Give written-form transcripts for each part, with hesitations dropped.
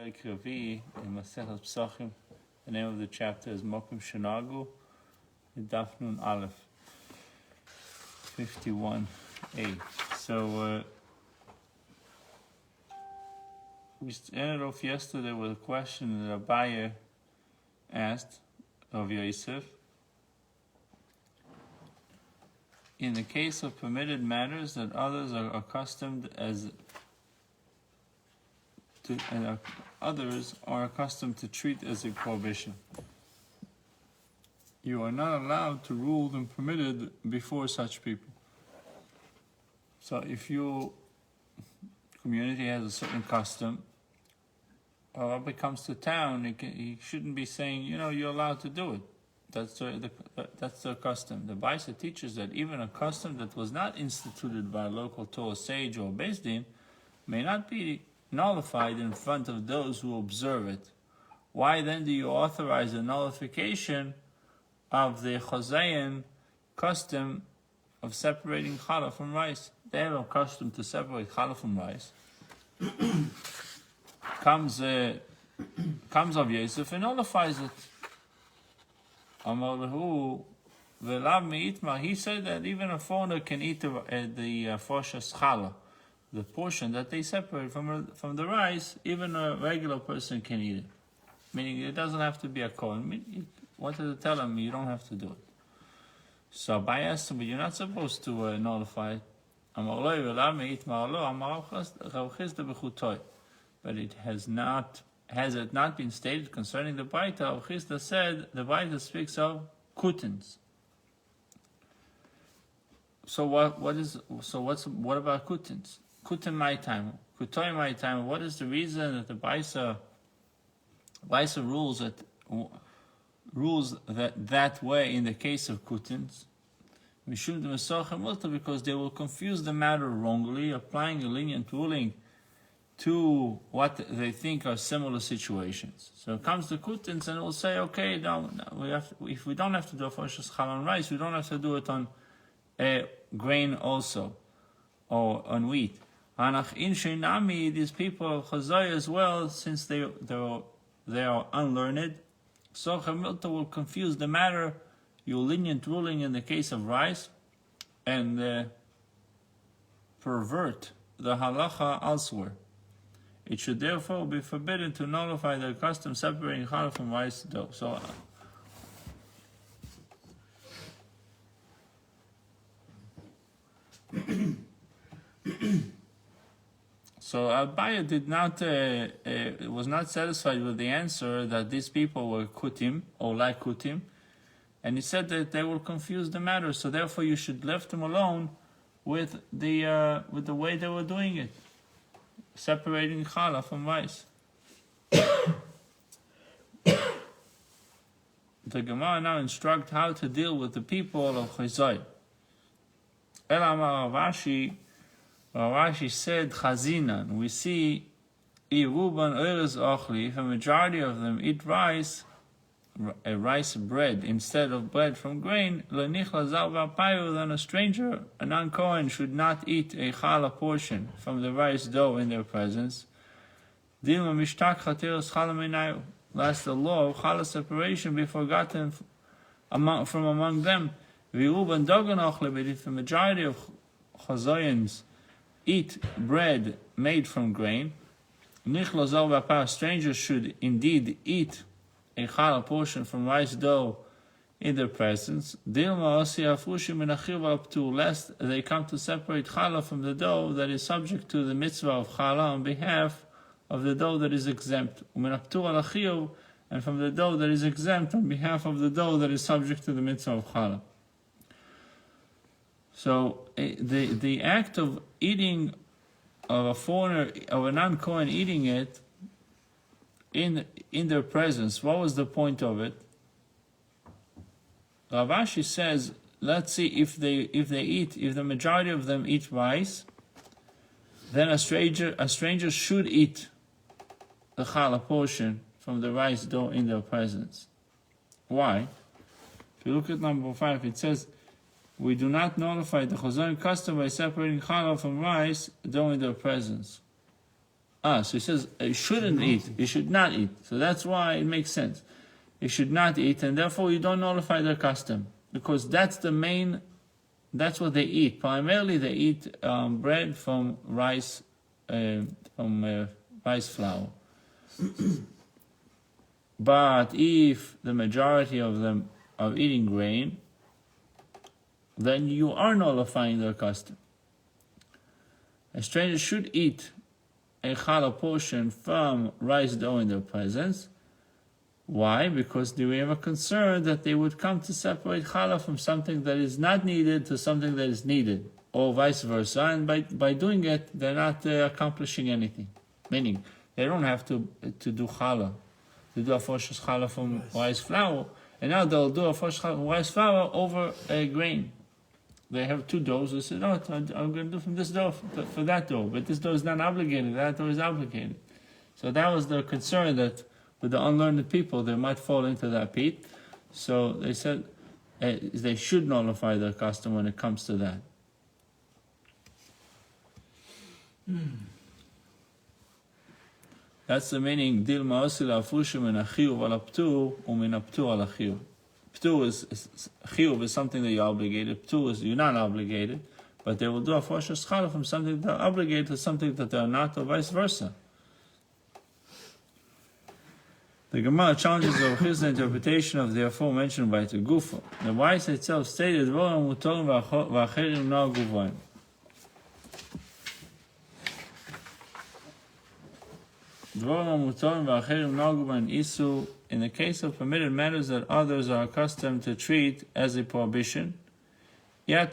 Chelik Ravi in Masechet Pesachim. The name of the chapter is Mokum Shenagu, Daf Nun Aleph, 51a. So we ended off yesterday with a question that Abaye asked of Yosef. In the case of permitted matters that others are accustomed others are accustomed to treat as a prohibition, you are not allowed to rule them permitted before such people. So if your community has a certain custom, or Rabbi comes to town, he shouldn't be saying, you're allowed to do it. That's the custom. The Baisa teaches that even a custom that was not instituted by a local Torah sage or Beis Din may not be nullified in front of those who observe it. Why then do you authorize a nullification of the Choseyan custom of separating challah from rice? They have a custom to separate challah from rice. comes of Yosef and nullifies it. He said that even a foreigner can eat the foshas challah, the portion that they separate from the rice. Even a regular person can eat it, meaning it doesn't have to be a kohen. He wanted to tell him you don't have to do it. So by asked him, but you're not supposed to nullify it. But it has it not been stated concerning the Baita? Chisda said the Baita speaks of kutins. So what about kutins? Kutin my time, kutoy my time. What is the reason that the Baisa rules that way in the case of kutins? Because they will confuse the matter wrongly, applying a lenient ruling to what they think are similar situations. So it comes to kutins and it will say, okay, if we don't have to do a foshas challah on rice, we don't have to do it on grain also, or on wheat. These people of Chazai as well, since they are unlearned, so Chamilta will confuse the matter, your lenient ruling in the case of rice, and pervert the halacha elsewhere. It should therefore be forbidden to nullify the custom separating challah from rice dough. So Abaye was not satisfied with the answer that these people were kutim or like kutim, and he said that they will confuse the matter. So therefore, you should leave them alone with the way they were doing it, separating challah from rice. The Gemara now instructs how to deal with the people of Chizai. Rashi said chazinan. We see iruban oires ochli. If a majority of them eat rice bread instead of bread from grain, then a stranger, a non-Kohen, should not eat a challah portion from the rice dough in their presence. Lest the law of challah separation be forgotten from among them. But if the majority of Chazayans eat bread made from grain, strangers should indeed eat a challah portion from rice dough in their presence, lest they come to separate challah from the dough that is subject to the mitzvah of challah on behalf of the dough that is exempt, and from the dough that is exempt on behalf of the dough that is subject to the mitzvah of challah. So the act of eating, of a foreigner, of a non-Kohen eating it in their presence, what was the point of it? Rav Ashi says, let's see, if the majority of them eat rice, then a stranger should eat the challah portion from the rice dough in their presence. Why? If you look at number 5, it says, we do not nullify the Chazon custom by separating challah from rice dough in their presence. So he says you shouldn't eat, you should not eat. So that's why it makes sense. You should not eat, and therefore you don't nullify their custom. Because that's what they eat. Primarily they eat bread from rice flour. But if the majority of them are eating grain, then you are nullifying their custom. A stranger should eat a challah portion from rice dough in their presence. Why? Because we have a concern that they would come to separate challah from something that is not needed to something that is needed, or vice versa. And by doing it, they're not accomplishing anything. Meaning, they don't have to do challah, to do a forshus challah from rice flour, and now they'll do a forshus challah from rice flour over a grain. They have two doughs. They say, no, I'm going to do from this dough for that dough, but this dough is not obligated. That dough is obligated. So that was their concern, that with the unlearned people, they might fall into that pit. So they said they should nullify their custom when it comes to that. That's the meaning. Dil ma'osil afushu min achiyuv al aptur umin aptur al achiyuv. Ptur is chiyuv is something that you're obligated. Ptur is you're not obligated, but they will do a forshus challah from something that they're obligated to something that they're not, or vice versa. The Gemara challenges Rav Chisda's interpretation of the aforementioned by the Gufa. The Weiss itself stated, "Dvorim mutorim v'acherim na'u guvayim." Dvorim mutorim v'acherim na'u guvayim isu. In the case of permitted matters that others are accustomed to treat as a prohibition, you are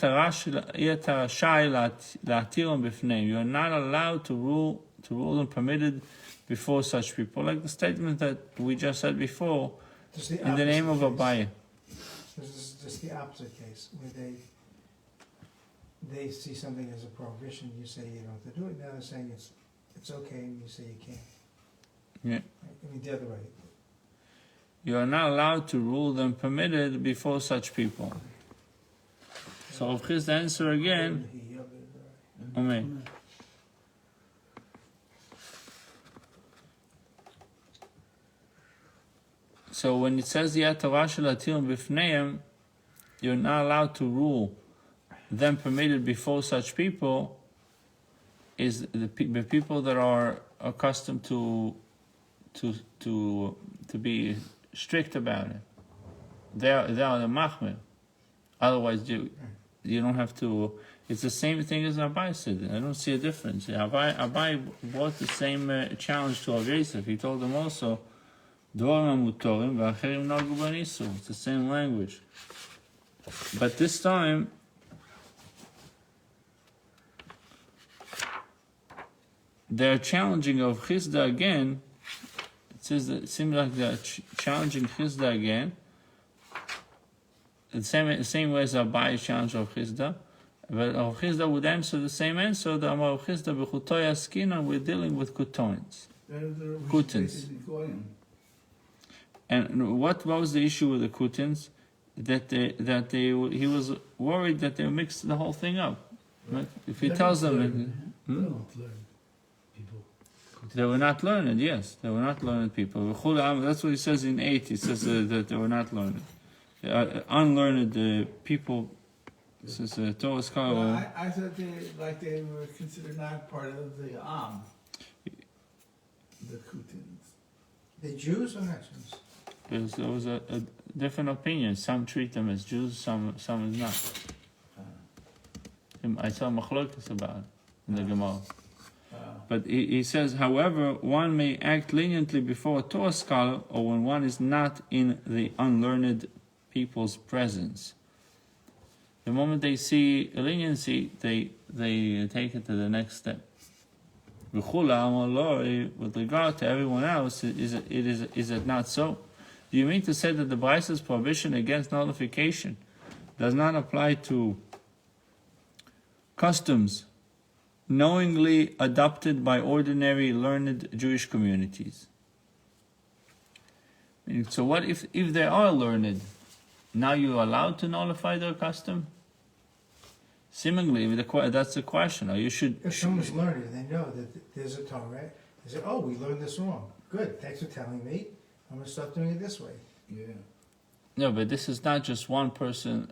not allowed to rule them permitted before such people, like the statement that we just said before, in the name of Abaye. This is just the opposite case, where they see something as a prohibition, you say you don't have to do it, now they're saying it's okay, and you say you can't. Yeah. I mean, the other way. You are not allowed to rule them permitted before such people. So of his answer again, Amen. So when it says you're not allowed to rule them permitted before such people, is the people that are accustomed to be strict about it. They are the machmir. Otherwise, you don't have to. It's the same thing as Abai said. I don't see a difference. Abai brought the same challenge to Rav Yosef. He told them also, it's the same language. But this time, they're challenging of Chisda again. It says that it seems like they're challenging Chisda again. The same way as Abai challenged of Chisda. But Rav Chisda would answer the same answer. The Amar Rav Chisda b'chutoy askina, we're dealing with kutons. Kutins. And what was the issue with the kutins? He was worried that they mixed the whole thing up. Right? If he tells them, they were not learned. Yes, they were not learned people. That's what he says in 8. He says that they were not learned. Unlearned people. Says Torah scholar. Well, I thought they were considered not part of the Kutins. The Jews or not Jews? There was a different opinion. Some treat them as Jews, some is not. I saw machlokas about it in the Gemara. But he says, however, one may act leniently before a Torah scholar or when one is not in the unlearned people's presence. The moment they see leniency, they take it to the next step. With regard to everyone else, is it not so? Do you mean to say that the Braisa's prohibition against nullification does not apply to customs knowingly adopted by ordinary learned Jewish communities? So what if they are learned? Now you're allowed to nullify their custom? Seemingly, that's the question. Or you should. If someone's learned, they know that there's a Torah, They say, oh, we learned this wrong. Good, thanks for telling me. I'm gonna start doing it this way. Yeah. No, but this is not just one person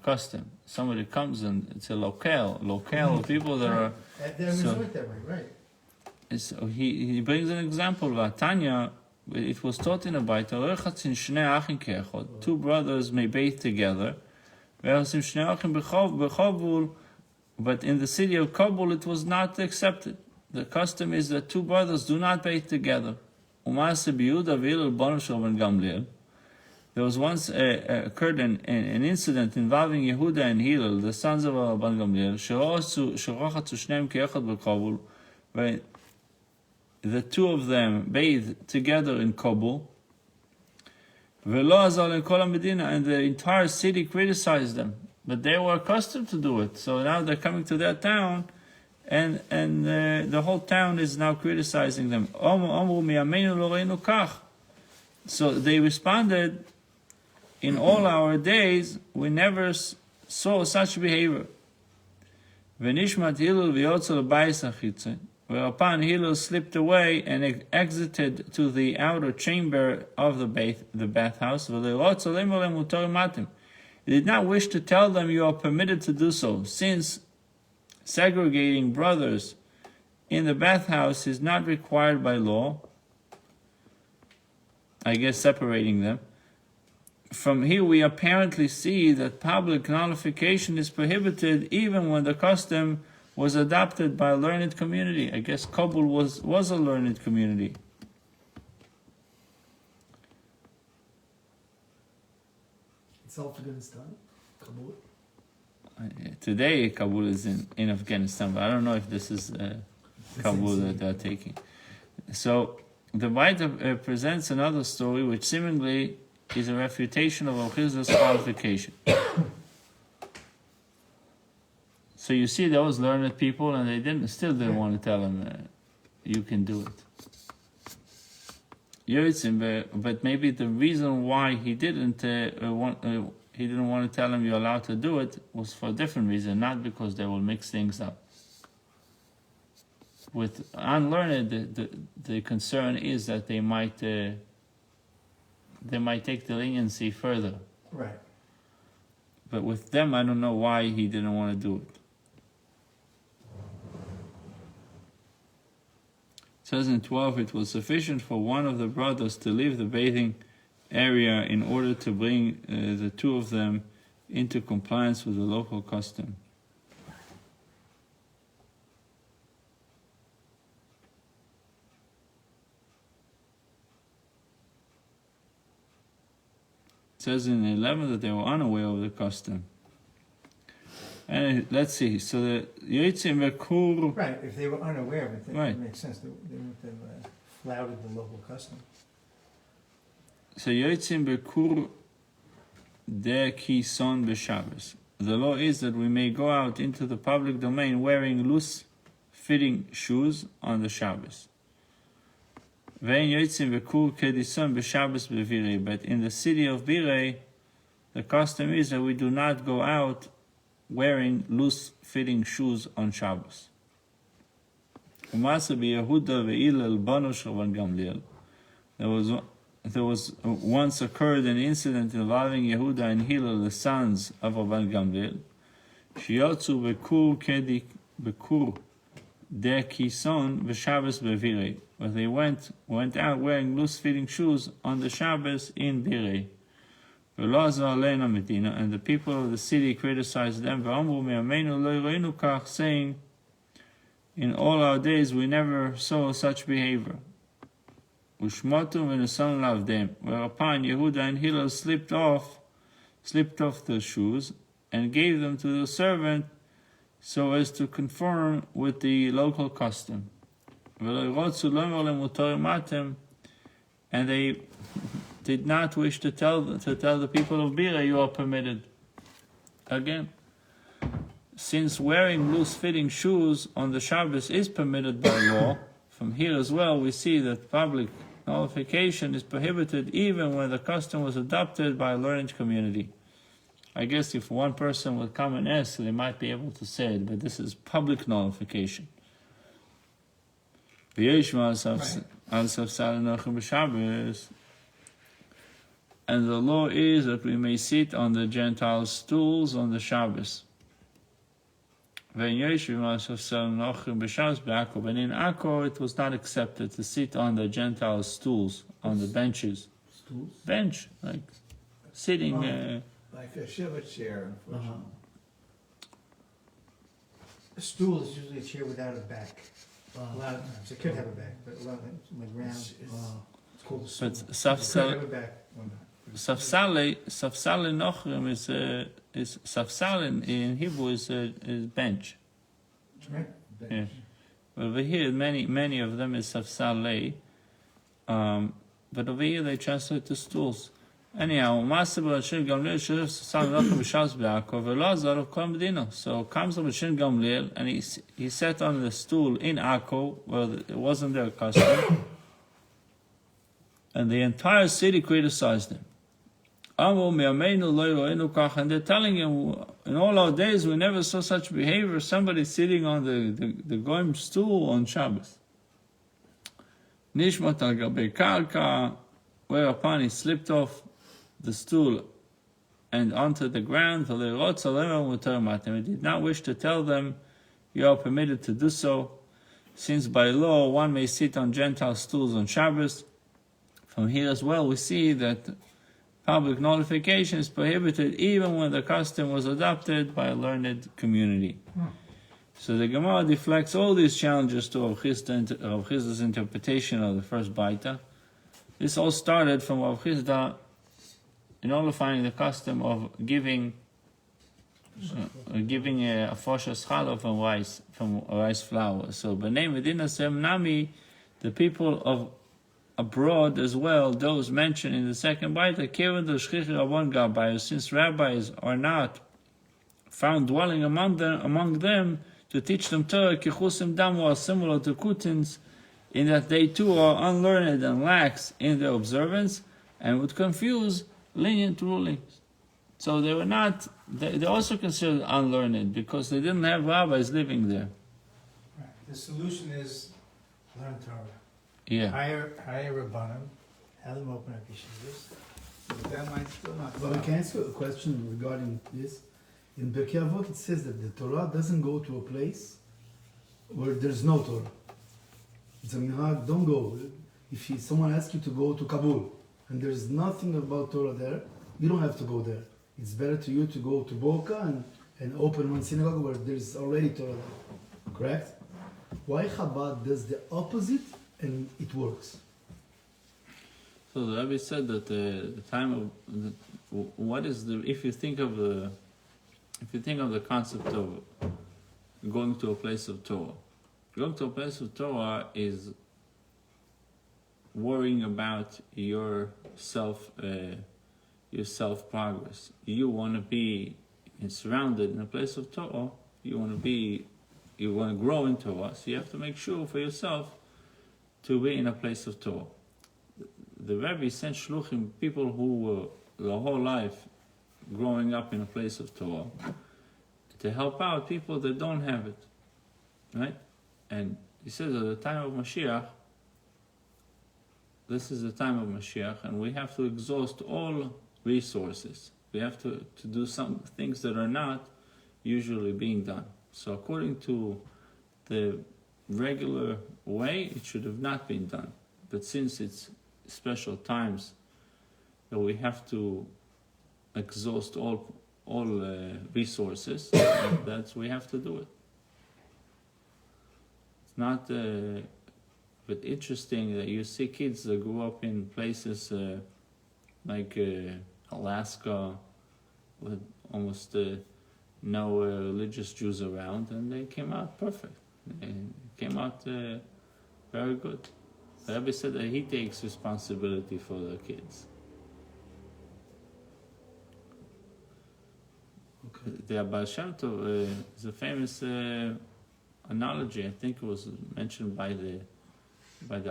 custom. Somebody comes and it's a locale of people that are. They're So- resort that way, right? So he brings an example. Vatanya, it was taught in a bait. Two brothers may bathe together. But in the city of Kabul, it was not accepted. The custom is that two brothers do not bathe together. There was once occurred an incident involving Yehuda and Hillel, the sons of Rabban Gamliel, where the two of them bathed together in Kabul, and the entire city criticized them. But they were accustomed to do it, so now they're coming to their town, and the whole town is now criticizing them. So they responded, in all our days, we never saw such behavior. Whereupon Hillel slipped away and exited to the outer chamber of the bathhouse. He did not wish to tell them, you are permitted to do so, since segregating brothers in the bathhouse is not required by law. I guess separating them. From here we apparently see that public nullification is prohibited even when the custom was adopted by a learned community. I guess Kabul was a learned community. It's Afghanistan, Kabul. Today Kabul is in Afghanistan, but I don't know if this is Kabul that they're taking. So the Bible presents another story which seemingly is a refutation of Ochiz's qualification. So you see those learned people, and they still didn't want to tell him you can do it. But maybe the reason why he didn't want to tell him you're allowed to do it was for a different reason, not because they will mix things up. With unlearned, the concern is that they might take the leniency further. Right. But with them, I don't know why he didn't want to do it. It says in 12, it was sufficient for one of the brothers to leave the bathing area in order to bring the two of them into compliance with the local custom. It says in 11 that they were unaware of the custom. And let's see, so the Yotzim Bekur. Right, if they were unaware of it, that Right. makes sense. They wouldn't have flouted the local custom. So Yotzim Bekur de Kison B'Shabbos. The law is that we may go out into the public domain wearing loose-fitting shoes on the Shabbos. Ve'en Yotzim Bekur Kedison B'Shabbos B'Virei. But in the city of Birei, the custom is that we do not go out wearing loose-fitting shoes on Shabbos. There was once occurred an incident involving Yehuda and Hillel, the sons of Rabban Gamliel. Shiyotzu bekur de kison v'Shabbos bevirei. But they went out wearing loose-fitting shoes on the Shabbos in Birei. And the people of the city criticized them, saying, in all our days we never saw such behavior. Whereupon Yehuda and Hillel slipped off the shoes and gave them to the servant so as to conform with the local custom. And they did not wish to tell the people of Bira, you are permitted. Again, since wearing loose-fitting shoes on the Shabbos is permitted by law, from here as well we see that public nullification is prohibited even when the custom was adopted by a learned community. I guess if one person would come and ask, they might be able to say it, but this is public nullification. And the law is that we may sit on the Gentiles' stools on the Shabbos. But in Akko, it was not accepted to sit on the Gentiles' stools, on the benches. Stools? Bench, like sitting. Like a shiva chair, unfortunately. A stool is usually a chair without a back. A Uh, lot of times, it could have a back, but a lot of times, like round, It's- it's called a stool. But It could have Safsale a back or not. Nochrim is Safsal in Hebrew is bench. Right? Yeah. But over here, many of them is Safsale. But over here they translate to stools. Anyhow, so comes Rabbi Shin Gamliel and he sat on the stool in Akko where it wasn't their custom, and the entire city criticized him. And they're telling him, in all our days we never saw such behavior, somebody sitting on the goyim stool on Shabbos. Nishmat al gabe karka, whereupon he slipped off the stool and onto the ground. He did not wish to tell them, you are permitted to do so, since by law one may sit on Gentile stools on Shabbos. From here as well we see that public nullification is prohibited even when the custom was adopted by a learned community. So the Gemara deflects all these challenges to Rav Chisda's interpretation of the first Baita. This all started from Rav Chisda nullifying the custom of giving a foshas challah from rice flour. So B'nai Medina Sem Nami, the people of abroad as well, those mentioned in the second Baita, Kevin the Shchich Rabban Gabayos, since rabbis are not found dwelling among them to teach them Torah, Kichusim Damu are similar to Kutins, in that they too are unlearned and lax in their observance, and would confuse lenient rulings. So they were not, they also considered unlearned because they didn't have rabbis living there. Right. The solution is learn Torah. Yeah. Hire Rabbanim, have them open up yeshivas. But that might still not. But I can ask you a question regarding this. In Pirkei Avot it says that the Torah doesn't go to a place where there's no Torah. It's a minhag, don't go. If someone asks you to go to Kabul and there's nothing about Torah there, you don't have to go there. It's better to you to go to Boca and open one synagogue where there's already Torah there. Correct? Why Chabad does the opposite and it works? So the Rabbi said that the time of what is the if you think of the concept of going to a place of Torah, going to a place of Torah is worrying about your self progress. You want to be surrounded in a place of Torah. You want to grow in Torah. So you have to make sure for yourself to be in a place of Torah. The Rebbe sent shluchim, people who were their whole life growing up in a place of Torah, to help out people that don't have it, right? And he says at the time of Mashiach, this is the time of Mashiach, and we have to exhaust all resources. We have to do some things that are not usually being done. So according to the regular way, it should have not been done. But since it's special times that we have to exhaust all resources, that's we have to do it. It's not but interesting that you see kids that grew up in places like Alaska with almost no religious Jews around, and they came out perfect. They came out very good. The Rebbe said that he takes responsibility for the kids. Okay. The Baal Shem Tov is a famous analogy. I think it was mentioned by the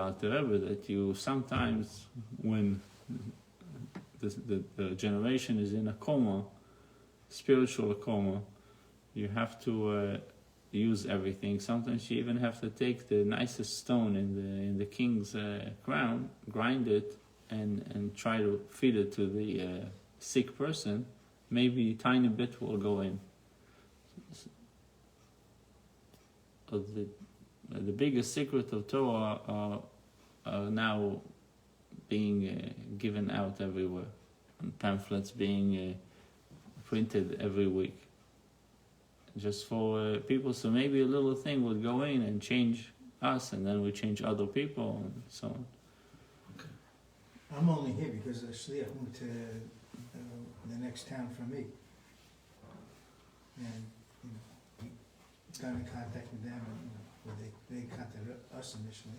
Alter Rebbe that you sometimes, when the generation is in a coma, spiritual coma, you have to use everything. Sometimes you even have to take the nicest stone in the king's crown, grind it, and try to feed it to the sick person. Maybe a tiny bit will go in. The biggest secret of Torah are now being given out everywhere, and pamphlets being printed every week, just for people. So maybe a little thing would go in and change us, and then we change other people, and so on. I'm only here because the shliach moved to the next town from me. And, you know, we got in contact with them, and they contacted us initially.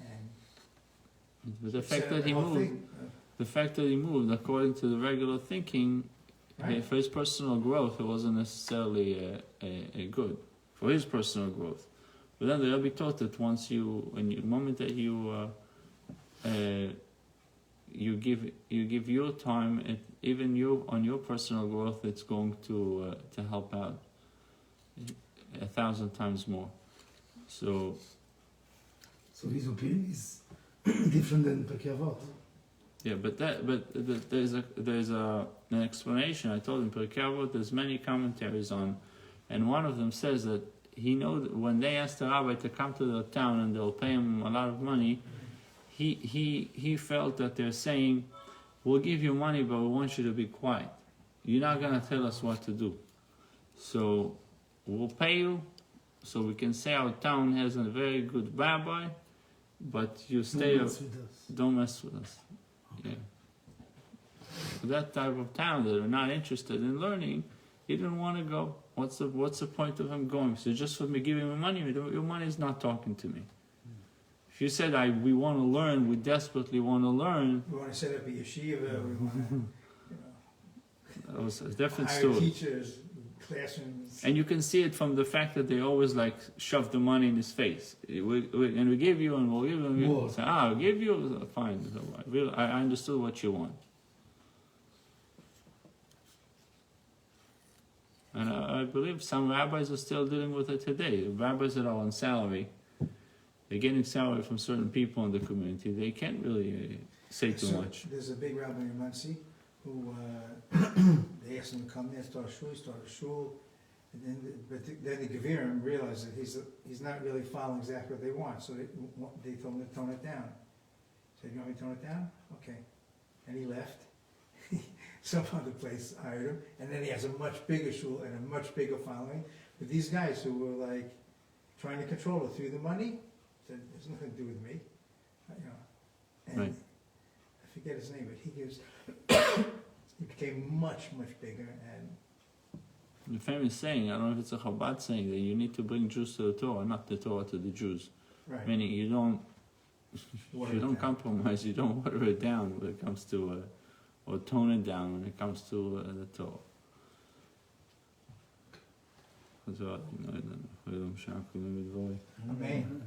And But the set fact up that he whole moved, thing. the fact that he moved, according to the regular thinking, Right. for his personal growth, it wasn't necessarily a good for his personal growth. But then the Rabbi taught that the moment that you give your time, even on your personal growth, it's going to help out 1,000 times more. So his opinion is different than Pirkei Avot. yeah, but there's an explanation. I told him Pirkei Avot, there's many commentaries on, and one of them says that he knows that when they ask the rabbi to come to the town and they'll pay him a lot of money, he felt that they're saying, we'll give you money, but we want you to be quiet. You're not gonna tell us what to do. So we'll pay you, so we can say our town has a very good rabbi, but you stay. Don't mess with us. Don't mess with us. Yeah. For that type of town that are not interested in learning, he didn't want to go. What's the point of him going? So just for me giving me money, your money is not talking to me. If you said we want to learn, we desperately want to learn, we want to set up a yeshiva, we want to, that was a different hire story. teachers, classrooms. And you can see it from the fact that they always shove the money in his face. We give you, and we'll give you. More. So, I'll give you. Fine. So I understood what you want. And I believe some rabbis are still dealing with it today. The rabbis that are on salary, they're getting salary from certain people in the community. They can't really say too So, much. There's a big rabbi in Monsey who, they asked him to come there, start a shul, and then the Gevirim realized that he's not really following exactly what they want, so they told him to tone it down. Said, you want me to tone it down? Okay. And he left. Some other place hired him, and then he has a much bigger shul and a much bigger following. But these guys who were trying to control it through the money, said, there's nothing to do with me. You know. And Right. I forget his name, but he became much, much bigger, and The famous saying, I don't know if it's a Chabad saying, that you need to bring Jews to the Torah, not the Torah to the Jews. right. Meaning you don't Water you it don't down. compromise, you don't water it down when it comes to, or tone it down when it comes to the Torah. Amen.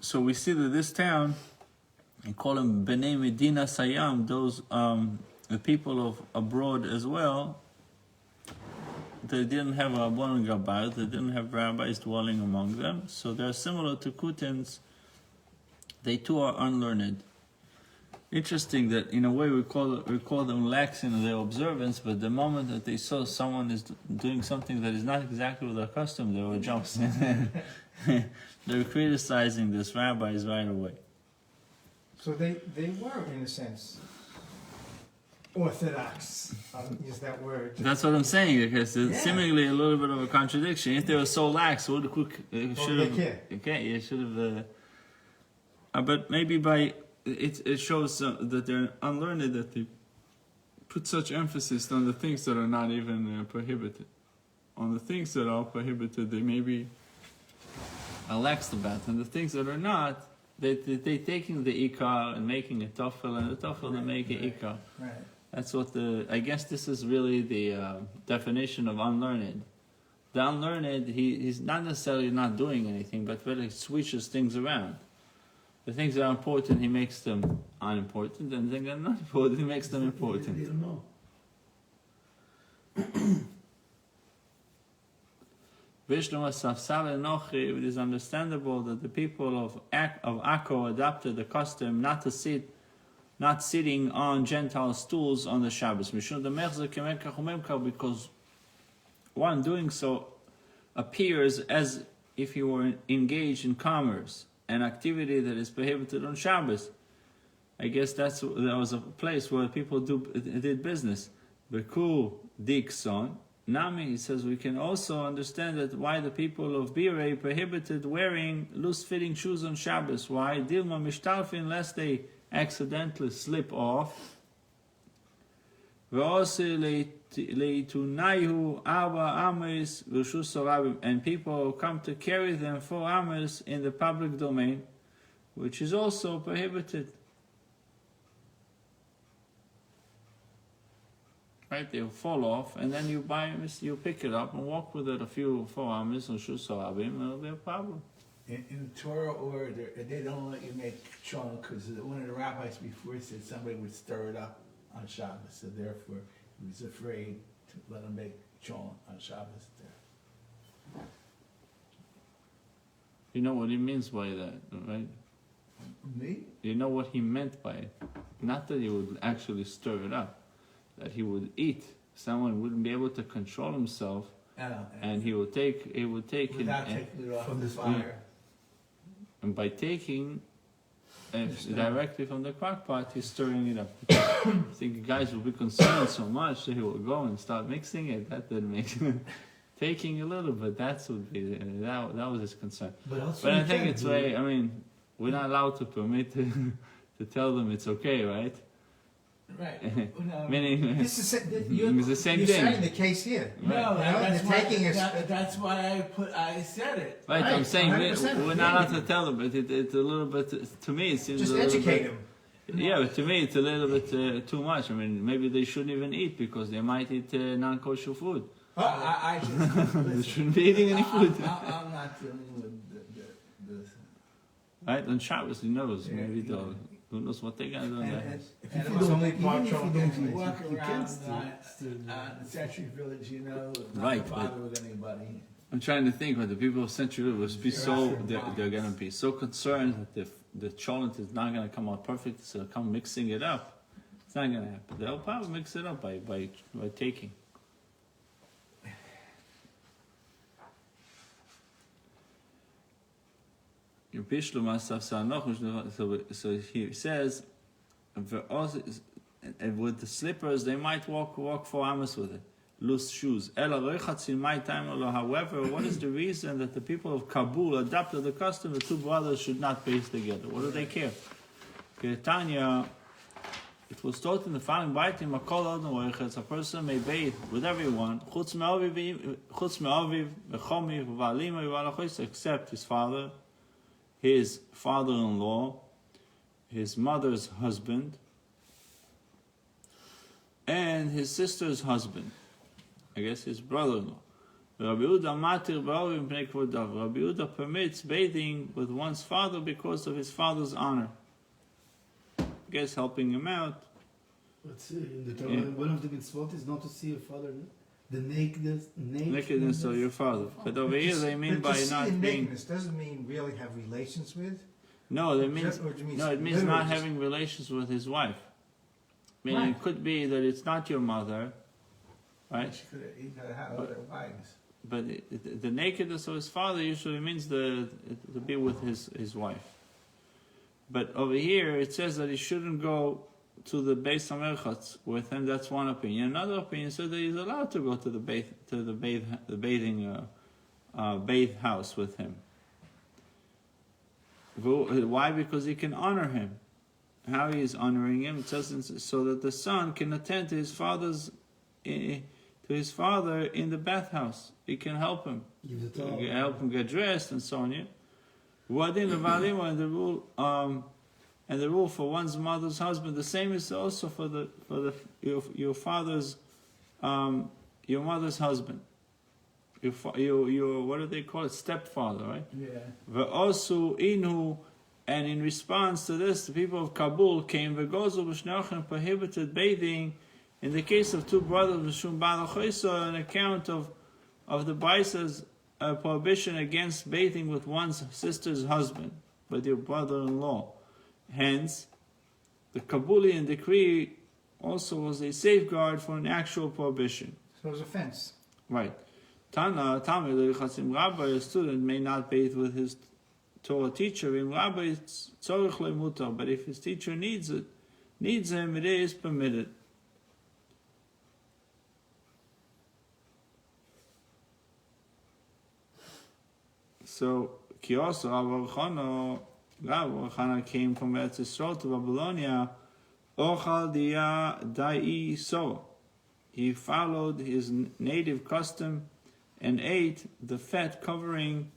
So we see that this town, they call them Bnei Medina Sayam, those the people of abroad as well. They didn't have Rabban Gabbai, they didn't have rabbis dwelling among them, so they're similar to Kutins. They too are unlearned. Interesting that in a way we call them lax in their observance, but the moment that they saw someone is doing something that is not exactly their custom, they were jumps in. They were criticizing this rabbis right away. So they were, in a sense, orthodox. I'll use that word. That's what I'm saying, because it's Yeah. seemingly a little bit of a contradiction. If they were so lax, should have. care. Okay, you should have. But maybe it shows that they're unlearned, that they put such emphasis on the things that are not even prohibited. On the things that are prohibited, they maybe are lax about, and the things that are not, they taking the ikar and making a tafel, and the tafel they make a ikar. Right. That's what I guess this is really the definition of unlearned. The unlearned, he's not necessarily not doing anything, but really switches things around. The things that are important, he makes them unimportant, and the things that are not important, he makes them important. They don't know. It is understandable that the people of Akko adopted the custom not sitting on Gentile stools on the Shabbos. Because one doing so appears as if you were engaged in commerce, an activity that is prohibited on Shabbos. I guess that was a place where people did business. Beku Dikson. Nami, he says, we can also understand that why the people of Birei prohibited wearing loose-fitting shoes on Shabbos. Why? Dilma mishtalfin, lest they accidentally slip off. And people come to carry them 4 amos in the public domain, which is also prohibited. Right, they'll fall off, and then you pick it up and walk with it a few 4 amos or shus harabim, and it'll be a problem. In Torah order, they don't let you make cholent because one of the rabbis before said somebody would stir it up on Shabbos, so therefore he was afraid to let him make cholent on Shabbos there. You know what he means by that, right? Me? You know what he meant by it. Not that he would actually stir it up, that he would eat. Someone wouldn't be able to control himself, and he would take without taking it off from the the fire. and by taking directly from the crock pot, he's stirring it up. I think the guys will be concerned so much that he will go and start mixing it. That didn't make sense. Taking a little bit, that was his concern. But I think it's way. I mean, we're not allowed to permit to tell them it's okay, right? Right. Meaning, This is it's the same you're thing. saying the case here. No, Right. that's why I said it. Right, I'm Right, saying 100%. we're not allowed to tell them, but it's a little bit. To me, it seems Just a little educate bit. them. Yeah, but to me, it's a little bit too much. I mean, maybe they shouldn't even eat because they might eat non-kosher food. I just They listen, shouldn't be eating any food. I'm not dealing with the Right, on Shabbos, who knows? Yeah, Maybe yeah. they'll. Who knows what they're gonna do in that? If And you it don't, was only part even if you trouble don't getting eat, walk you around can still the Century Village, you know, not Right, to bother with anybody. I'm trying to think, but the people of Century will be so they're gonna be so concerned that the cholent is not gonna come out perfect, so they'll come mixing it up. It's not gonna happen. They'll probably mix it up by taking. So he says, and with the slippers, they might walk 4 amos with it. Loose shoes. However, what is the reason that the people of Kabul adopted the custom that 2 brothers should not bathe together? What do they care? Tanya, it was taught in the following writing, a person may bathe with everyone, except his father, his father-in-law, his mother's husband, and his sister's husband. I guess his brother-in-law. Rabbi Yehuda permits bathing with one's father because of his father's honor. I guess helping him out. Let's see, in the Torah, one of the mitzvot is not to see your father, the nakedness of your father. But over here they mean by not being. nakedness doesn't mean really have relations with. No, it means Or do you mean no. It means literally not just- having relations with his wife. Meaning Right. it could be that it's not your mother, right? He could have had other wives. But the nakedness of his father usually means to be with his wife. But over here it says that he shouldn't go to the Beis HaMerchatz with him. That's one opinion. Another opinion says that he's allowed to go to the bath house with him. Why? Because he can honor him. How he is honoring him? It says so that the son can attend to his father in the bathhouse. He can help him. Give the towel. Help him get dressed and so on. Yeah. And the rule for one's mother's husband, the same is also for your father's your mother's husband. Your what do they call it? Stepfather, right? Yeah. Ve'osu inu And in response to this, the people of Kabul came v'gozu b'shnei prohibited bathing in the case of two brothers b'shum bal choisa, an account of the Baisa's prohibition against bathing with one's sister's husband, with your brother-in-law. Hence, the Kabulian decree also was a safeguard for an actual prohibition. So it was a fence. Right. Tana, Tamil, Rabbi, a student may not bathe with his Torah teacher, but if his teacher needs him, it is permitted. So, Kioso, Rabbi Chana came from Eretz Yisrael to Babylonia, Ochal Dia Dai So. He followed his native custom and ate the fat covering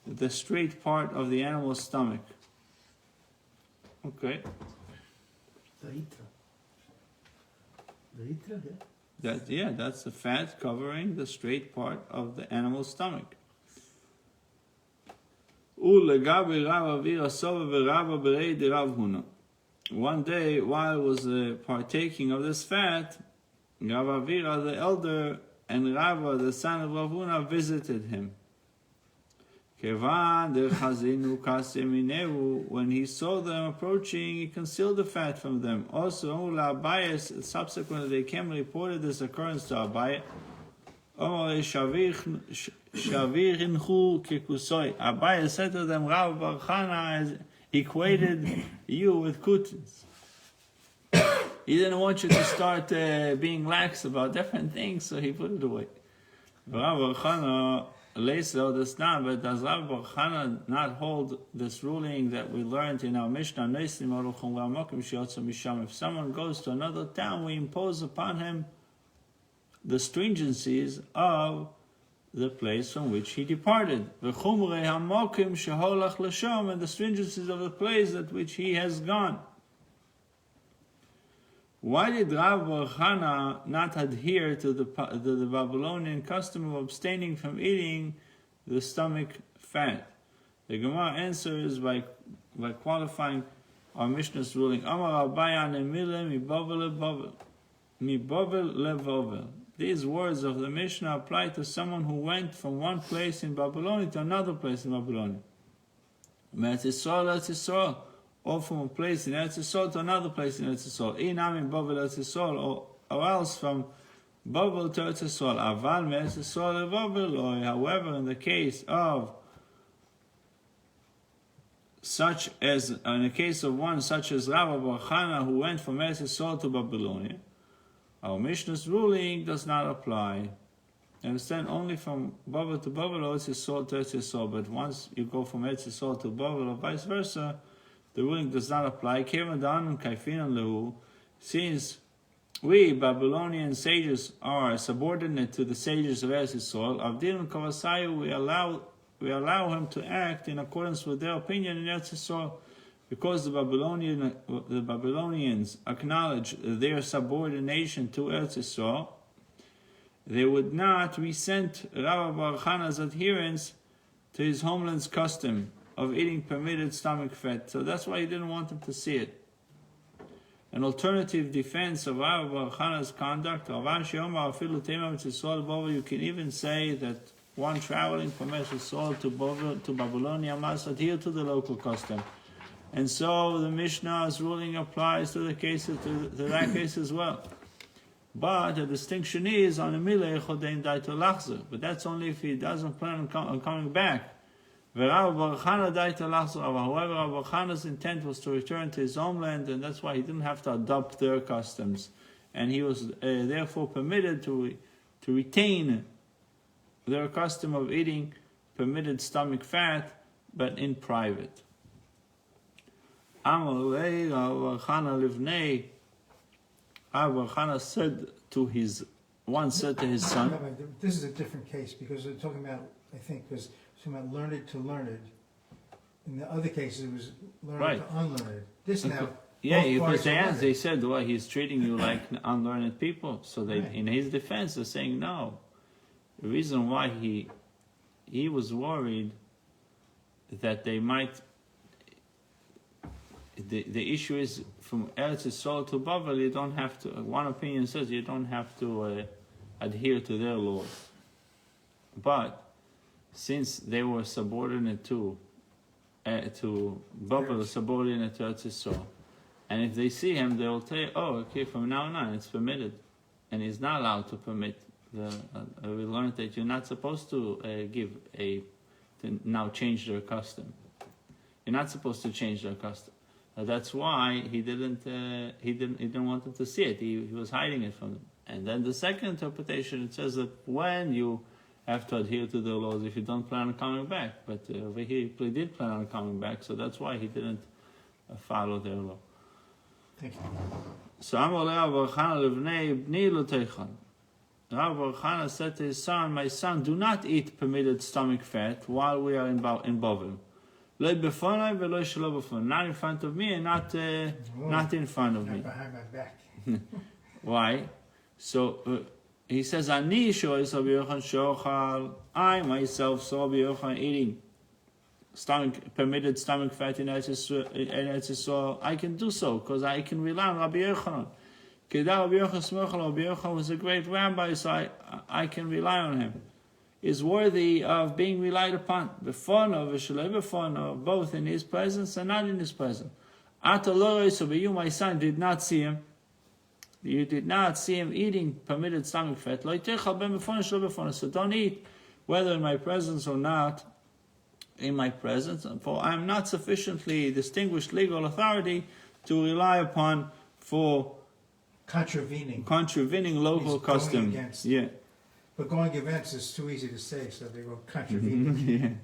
the straight part of the animal's stomach. Okay. That's the fat covering the straight part of the animal's stomach. One day, while he was partaking of this fat, Rav Avira, the elder, and Rava, the son of Rav Huna, visited him. When he saw them approaching, he concealed the fat from them. Also, subsequently they came and reported this occurrence to Abaye. Abaye said to them, Rav Bar Chana has equated you with kutins. He didn't want you to start being lax about different things, so he put it away. Rav Bar Chana later understand, but does Rav Bar Chana not hold this ruling that we learned in our Mishnah? If someone goes to another town, we impose upon him the stringencies of the place from which he departed, and the stringencies of the place at which he has gone. Why did Rav Bar Chana not adhere to the Babylonian custom of abstaining from eating the stomach fat? The Gemara answers by qualifying our Mishnah's ruling. Amar Abaye nemile mi bovel levovel. These words of the Mishnah apply to someone who went from one place in Babylonia to another place in Babylonia. Eretz Yisrael, or from a place in Eretz Yisrael to another place in Eretz Yisrael. Inam in Bavel Eretz Yisrael, or else from Bavel to Eretz Yisrael. Aval me Eretz Yisrael leVavel. However, in the case of in the case of one such as Rav Bar Chana who went from Eretz Yisrael to Babylonia, our Mishnah's ruling does not apply. Understand, only from Bavel to Bavel or Eretz Yisrael to Eretz Yisrael, but once you go from Eretz Yisrael to Bavel or vice versa, the ruling does not apply. Since we Babylonian sages are subordinate to the sages of Eretz Yisrael, Avdil and Kavasayu, we allow him to act in accordance with their opinion in Eretz Yisrael, because the Babylonians acknowledge their subordination to Eretz Yisrael. They would not resent Rav Bar Chana's adherence to his homeland's custom of eating permitted stomach fat. So that's why he didn't want them to see it. An alternative defense of Rav Bar Chana's conduct, you can even say that one traveling from Eretz Yisrael to Babylonia must adhere to the local custom. And so the Mishnah's ruling applies to that case as well. But the distinction is on the mileh chodein daito lachzer. But that's only if he doesn't plan on coming back. Rav Bar Chana daito lachzer. However, Rav Bar Chana's intent was to return to his homeland, and that's why he didn't have to adopt their customs, and he was therefore permitted to retain their custom of eating permitted stomach fat, but in private. Amalei Rav Bar Chana livnei. Rav Bar Chana said to his son. No, but this is a different case because they're talking about, I think, was talking about learned to learned. In the other cases, it was learned to unlearned. This now. Yeah, because they said, well, he's treating you like unlearned people. So they, in his defense, they're saying no. The reason why he was worried that they might the issue is from Eretz Yisrael to Babel, you don't have to. One opinion says you don't have to adhere to their laws, but since they were subordinate to Babel, subordinate to Eretz Yisrael, and if they see him, they will say, "Oh, okay, from now on, it's permitted," and he's not allowed to permit. We learned that you're not supposed to to now change their custom. You're not supposed to change their custom. That's why he didn't want them to see it. He was hiding it from them. And then the second interpretation, it says that when you have to adhere to the laws, if you don't plan on coming back, but over here he did plan on coming back, so that's why he didn't follow their law. Thank you. So Amar Rav Bar Chana Livnei Bni Lo Teichon. Rav Bar Chana said to his son, "My son, do not eat permitted stomach fat while we are in Bovel. Lo befonai velo shelo befonai. Not in front of me and not in front of me." Not behind my back. Why? So he says, "Ani shoyis Rabbi Yochanan shochal." I myself saw Rabbi Yochanan eating permitted stomach fat in Eretz Yisrael. I can do so because I can rely on Rabbi Yochanan. Rabbi Yochanan was a great rabbi, so I can rely on him. Is worthy of being relied upon. Befono v'shalei befono, both in his presence and not in his presence. Atalorei, so you, my son, did not see him. You did not see him eating permitted stomach fat. So don't eat, whether in my presence or not in my presence, for I am not sufficiently distinguished legal authority to rely upon for contravening local custom. Yeah. But going against is too easy to say, so they go contravening.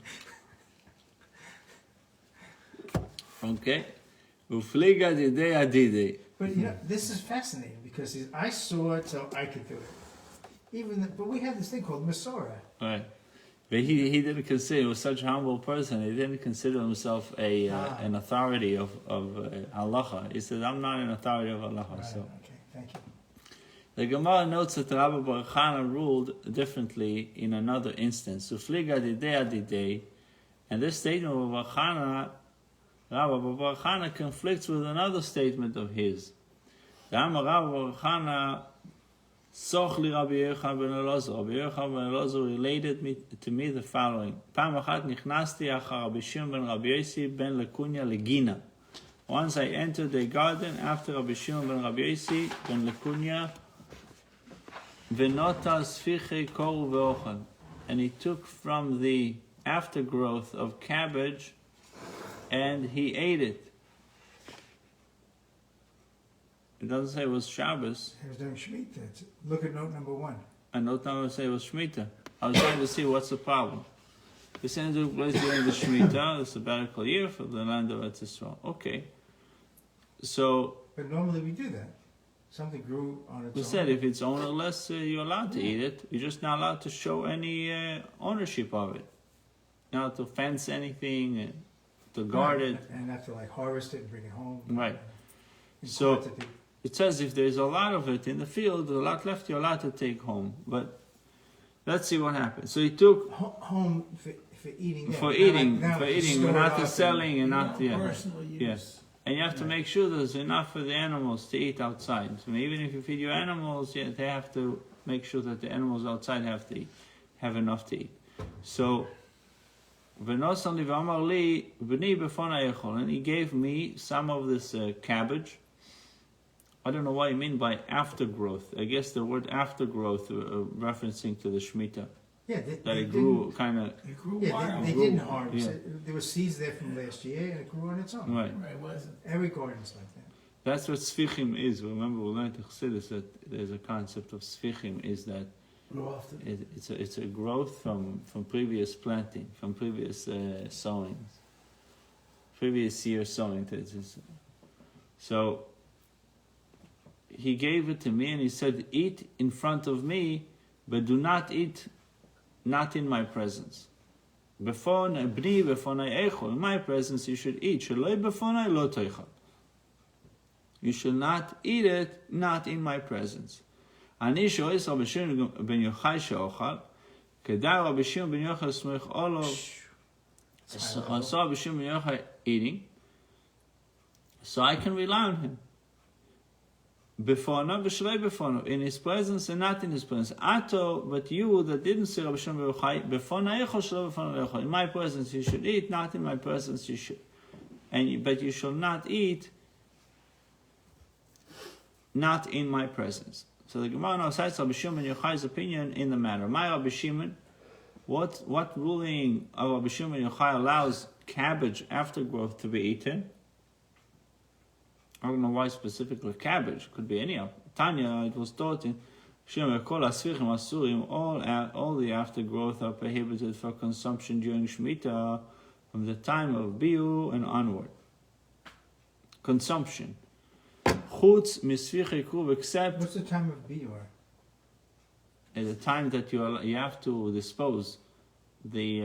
Yeah. Okay. Ufliga didei adidei. But this is fascinating because I saw it, so I could do it. But we have this thing called Masorah. Right. But he didn't consider, he was such a humble person, he didn't consider himself an authority of halacha. He said, I'm not an authority of halacha. Right, so. okay, thank you. The Gemara notes that Rabbi Bar Chana ruled differently in another instance. Sufliga didei adidei, and this statement of Rabbi Bar Chana conflicts with another statement of his. The Amar Rabbi Bar Chana soch li Rabbi Yochanan ben Elazar. Rabbi Yochanan ben Elazar related to me the following: Pam achat nichnasti achar Rabbi Shimon ben Rabbi Yosi ben Lekunya legina. Once I entered the garden after Rabbi Shimon ben Rabbi Yosi ben Lekunya. Venota sfiche koru ve'ochad, and he took from the aftergrowth of cabbage, and he ate it. It doesn't say it was Shabbos. He was doing Shemitah. Look at note number 1. And note number say it was Shemitah. I was trying to see what's the problem. This ended took place during the Shemitah, the sabbatical year for the land of Eretz Yisrael. Okay. So. But normally we do that. Something grew on its own. We said if it's ownerless, you're allowed to eat it. You're just not allowed to show any ownership of it. Not to fence anything, to guard it. And not to harvest it and bring it home. Right. So it says if there's a lot of it in the field, a lot left, you're allowed to take home. But let's see what happens. So he took home for eating. For eating, but not to selling and not personal use. Yes. And you have to make sure there's enough for the animals to eat outside. So even if you feed your animals, they have to make sure that the animals outside have enough to eat. So, and he gave me some of this cabbage. I don't know what you mean by aftergrowth. I guess the word aftergrowth referencing to the Shemitah. Yeah, it grew kind of. It grew Yeah, wild. they didn't harvest it. There were seeds there from last year, and it grew on its own. Right. Right, wasn't. Every garden's like that. That's what sfichim is. Remember, we learned in Chassidus that there's a concept of sfichim is that it's a growth from previous planting, from previous sowings, previous year sowing. So he gave it to me, and he said, "Eat in front of me, but do not eat." Not in my presence. In my presence you should eat. You should not eat it, not in my presence. Eating. So I can rely on him. In his presence and not in his presence. Ato, but you that didn't see Rabbi Shimon bar Yochai, in my presence you should eat, not in my presence you should. But you shall not eat, not in my presence. So the Gemara now cites Rabbi Shimon bar Yochai's opinion in the matter. My Rabbi Shimon, what ruling of Rabbi Shimon bar Yochai allows cabbage aftergrowth to be eaten? I don't know why specifically cabbage. Could be any of Tanya. It was taught in Shimon Kol Asvichim Asurim. All the aftergrowth are prohibited for consumption during Shemitah from the time of Biu and onward. Consumption. Chutz misvichei kruv, except What's the time of Biur? at the time that you have to dispose you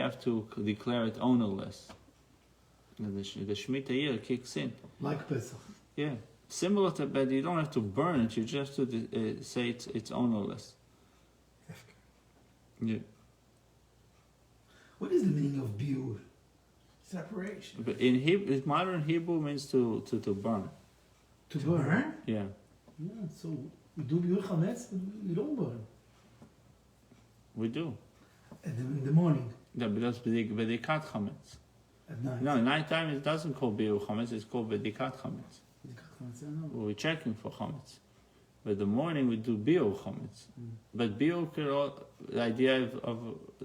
have to declare it ownerless. The Shemitah year kicks in. Like Pesach. Yeah, similar to, but you don't have to burn it. You just have to say it's ownerless. Yeah, What is the meaning of biur? Separation. but in Hebrew, modern Hebrew means to burn. To burn? Yeah, Yeah, so we do biur chametz, but we don't burn. we do. In the morning, Yeah, but that's bedikat chametz. at night. No, nighttime it doesn't call biur chametz. It's called bedikat chametz. I know. We're checking for chametz. But the morning we do biur chametz. But biur, the idea of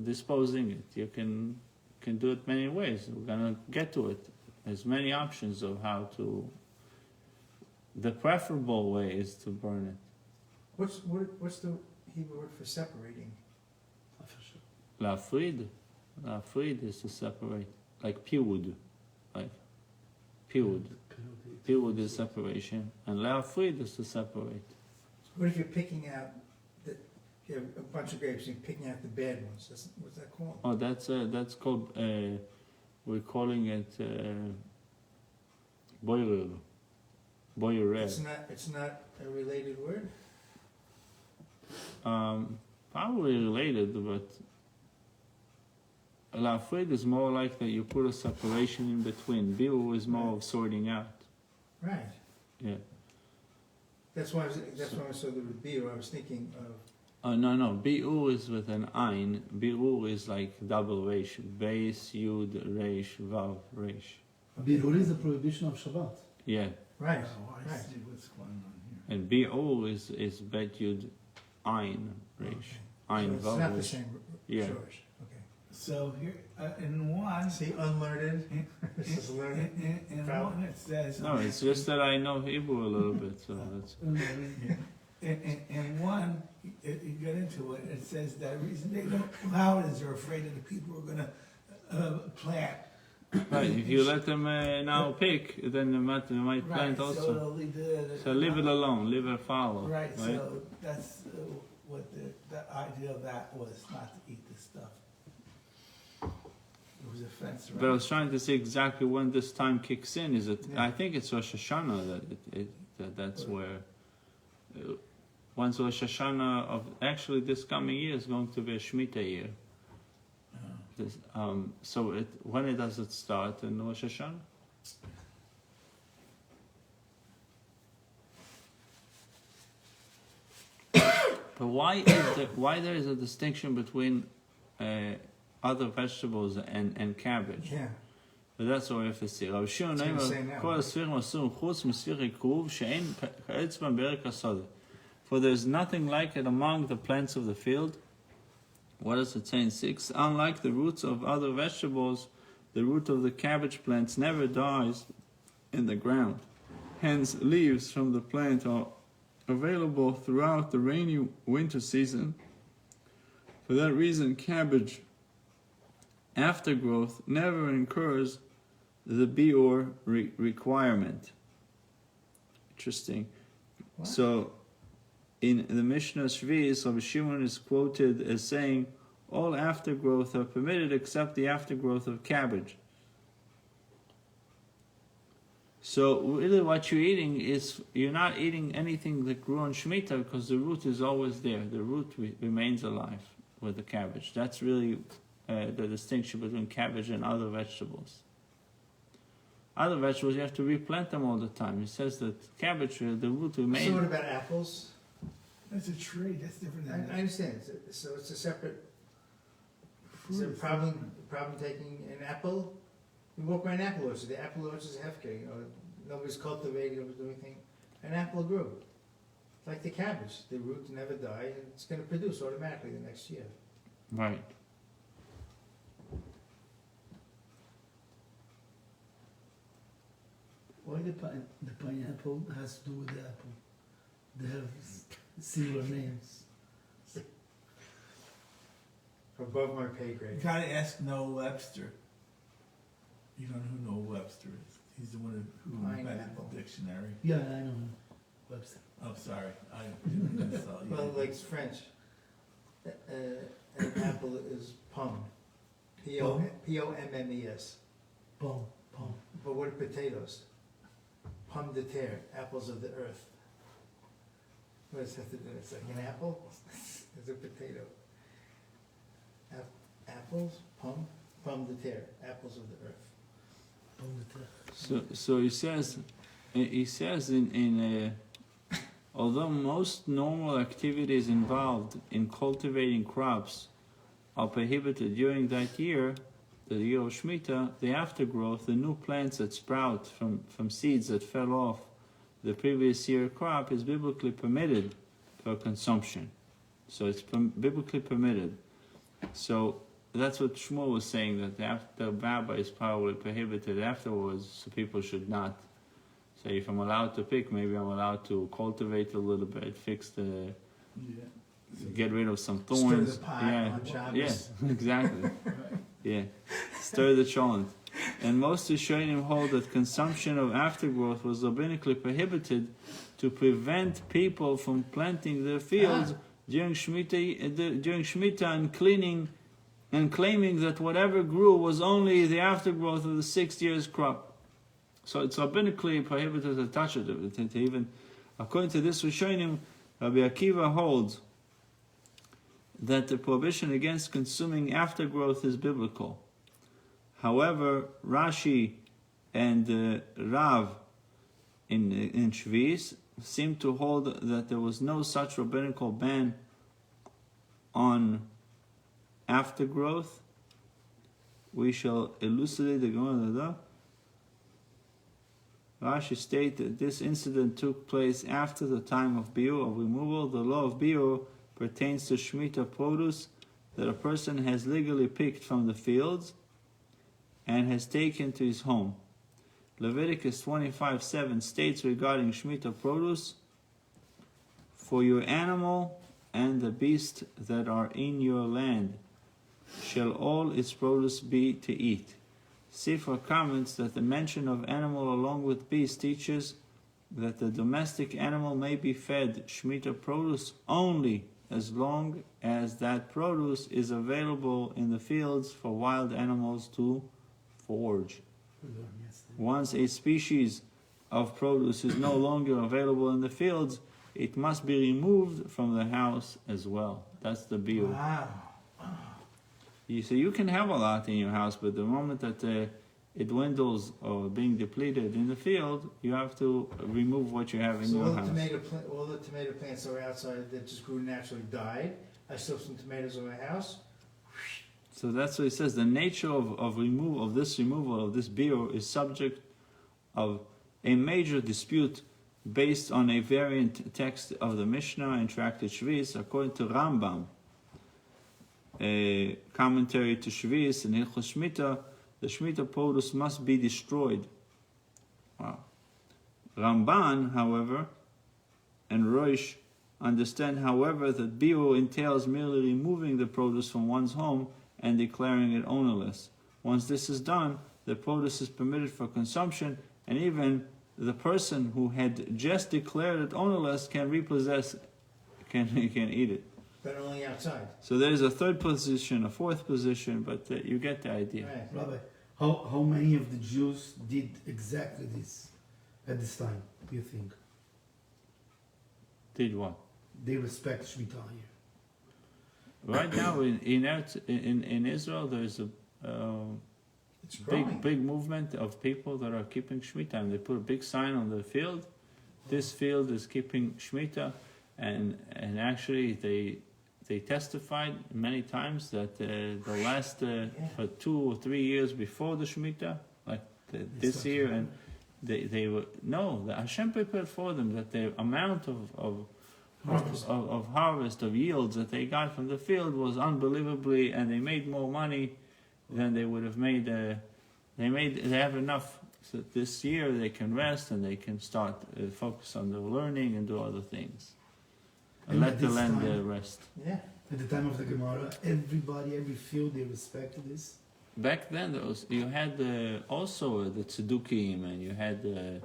disposing it, you can do it many ways. We're gonna get to it. There's many options of how to. The preferable way is to burn it. What's the Hebrew word for separating? Lafrid is to separate, like piud, like piud. Piud is separation, and lafrid is to separate. What if you're picking out, you have a bunch of grapes, and you're picking out the bad ones? What's that called? Oh, that's called. We're calling it boirer. Boirer. It's not a related word? Probably related, but lafrid is more like that you put a separation in between. Biur is more of sorting out. Right. Yeah. That's why I saw the word Biur, I was thinking of. No. Biur is with an ein. Biur is like double resh. Beis, yud, resh, vav, resh. Biur is a prohibition of Shabbat. Yeah. Right, Oh, I right. see what's going on here. And biur is bet yud, ein, resh. Ein, So it's vav, not the resh. same Yeah. source. Okay. So here, in one, See, unlearned. This is learned. in one it says. No, it's just that I know Hebrew a little bit, so that's. In one, you get into it, it says that reason they don't allow it is they're afraid that the people are gonna plant. Right, if you let them now pick, then they might plant So also. they'll leave So leave it alone, leave it follow. Right, so that's what the idea of that was, not to eat this stuff. It was a fence around. But I was trying to see exactly when this time kicks in. Is it? I think it's Rosh Hashanah that's where. Once Rosh Hashanah of actually this coming year is going to be a Shemitah year. So when does it start in Rosh Hashanah? But why there is a distinction between other vegetables and cabbage? Yeah. But that's what we have to see. Rabbi Shimon It's gonna say Neimer, now. כל הספירים אסורים חוץ מספיר כרוב שאין כאצבע בירק הסודה. For there is nothing like it among the plants of the field. What does it say in 6? Unlike the roots of other vegetables, the root of the cabbage plants never dies in the ground. Hence, leaves from the plant are available throughout the rainy winter season. For that reason, cabbage aftergrowth never incurs the biur requirement. Interesting. What? So, in the Mishnah Shvi'is, Rabbi Shimon is quoted as saying, all aftergrowth are permitted except the aftergrowth of cabbage. So really what you're eating is, you're not eating anything that grew on Shemitah because the root is always there. The root remains alive with the cabbage. That's really the distinction between cabbage and other vegetables. Other vegetables, you have to replant them all the time. It says that cabbage, the root So remains. what about apples? That's a tree, that's different I than. understand, so it's a separate, is there a problem taking an apple? You walk around apple orchard, the apple orchard is hefker, nobody's cultivating, nobody's doing anything. An apple grew, like the cabbage, the roots never die, and it's gonna produce automatically the next year. Right. Why the pineapple has to do with the apple? They have similar names. Above my pay You grade. gotta ask Noah Webster. You don't know who Noah Webster is. He's the one who invented Pineapple. the dictionary. Yeah, I know. Webster. Oh, sorry, I didn't insult you. Well, like it's French. An apple is pomme. P-O-M-M-E-S. Pom, pom. But what are potatoes? Pomme de terre, apples of the earth. What does that have to do? It's like an apple? It's a potato. Apples, pomme de terre, apples of the earth. Pom de terre. So he says although most normal activities involved in cultivating crops are prohibited during that year, the year of Shemitah, the aftergrowth, the new plants that sprout from seeds that fell off the previous year crop is biblically permitted for consumption. So it's biblically permitted. So that's what Shmuel was saying, that the rabbis probably prohibited afterwards, so people should not say, if I'm allowed to pick, maybe I'm allowed to cultivate a little bit, fix the, Yeah. get rid of some Stir thorns. the pot Yeah, on Shabbos. yeah, exactly. Yeah, stir the cholent. And most Rishonim hold that consumption of aftergrowth was rabbinically prohibited to prevent people from planting their fields during Shemitah and cleaning and claiming that whatever grew was only the aftergrowth of the 6 year's crop. So it's rabbinically prohibited to touch it. To even, according to this Rishonim, Rabbi Akiva holds that the prohibition against consuming aftergrowth is biblical. However, Rashi and Rav in Shvis seem to hold that there was no such rabbinical ban on aftergrowth. We shall elucidate the Gemara. Rashi states that this incident took place after the time of biur, of removal. The law of biur pertains to Shemitah produce that a person has legally picked from the fields and has taken to his home. Leviticus 25:7 states regarding Shemitah produce, "For your animal and the beast that are in your land shall all its produce be to eat." Sifra comments that the mention of animal along with beast teaches that the domestic animal may be fed Shemitah produce only as long as that produce is available in the fields for wild animals to forage. Once a species of produce is no longer available in the fields, it must be removed from the house as well. That's the biur. Wow. So you can have a lot in your house, but the moment that it dwindles or being depleted in the field, you have to remove what you have in So your house. all the tomato plants that were outside that just grew naturally died. I still have some tomatoes in my house. So that's what it says. The nature of removal of this biur is subject of a major dispute based on a variant text of the Mishnah and Tractate Shvis. According to Rambam, a commentary to Shvis and Hilchos Shemitah, the Shemitah produce must be destroyed. Wow. Ramban, however, and Rosh understand, however, that biur entails merely removing the produce from one's home and declaring it ownerless. Once this is done, the produce is permitted for consumption, and even the person who had just declared it ownerless can repossess, can eat it. But only outside. So there's a third position, a fourth position, but you get the idea. Right. Rabbi, how many of the Jews did exactly this at this time, do you think? Did what? They respect Shemitah here. Right now in Israel, there's a It's growing. big movement of people that are keeping Shemitah. And they put a big sign on the field. This field is keeping Shemitah, and actually they testified many times that the last for 2 or 3 years before the Shemitah, like this year, and they were the Hashem prepared for them that the amount of harvest of yields that they got from the field was unbelievably, and they made more money than they would have made. They have enough. So this year they can rest and they can start focus on their learning and do other things. And let the land rest. Yeah. At the time of the Gemara, every field, they respected this. Back then, you had also the Tzedukim, and you had the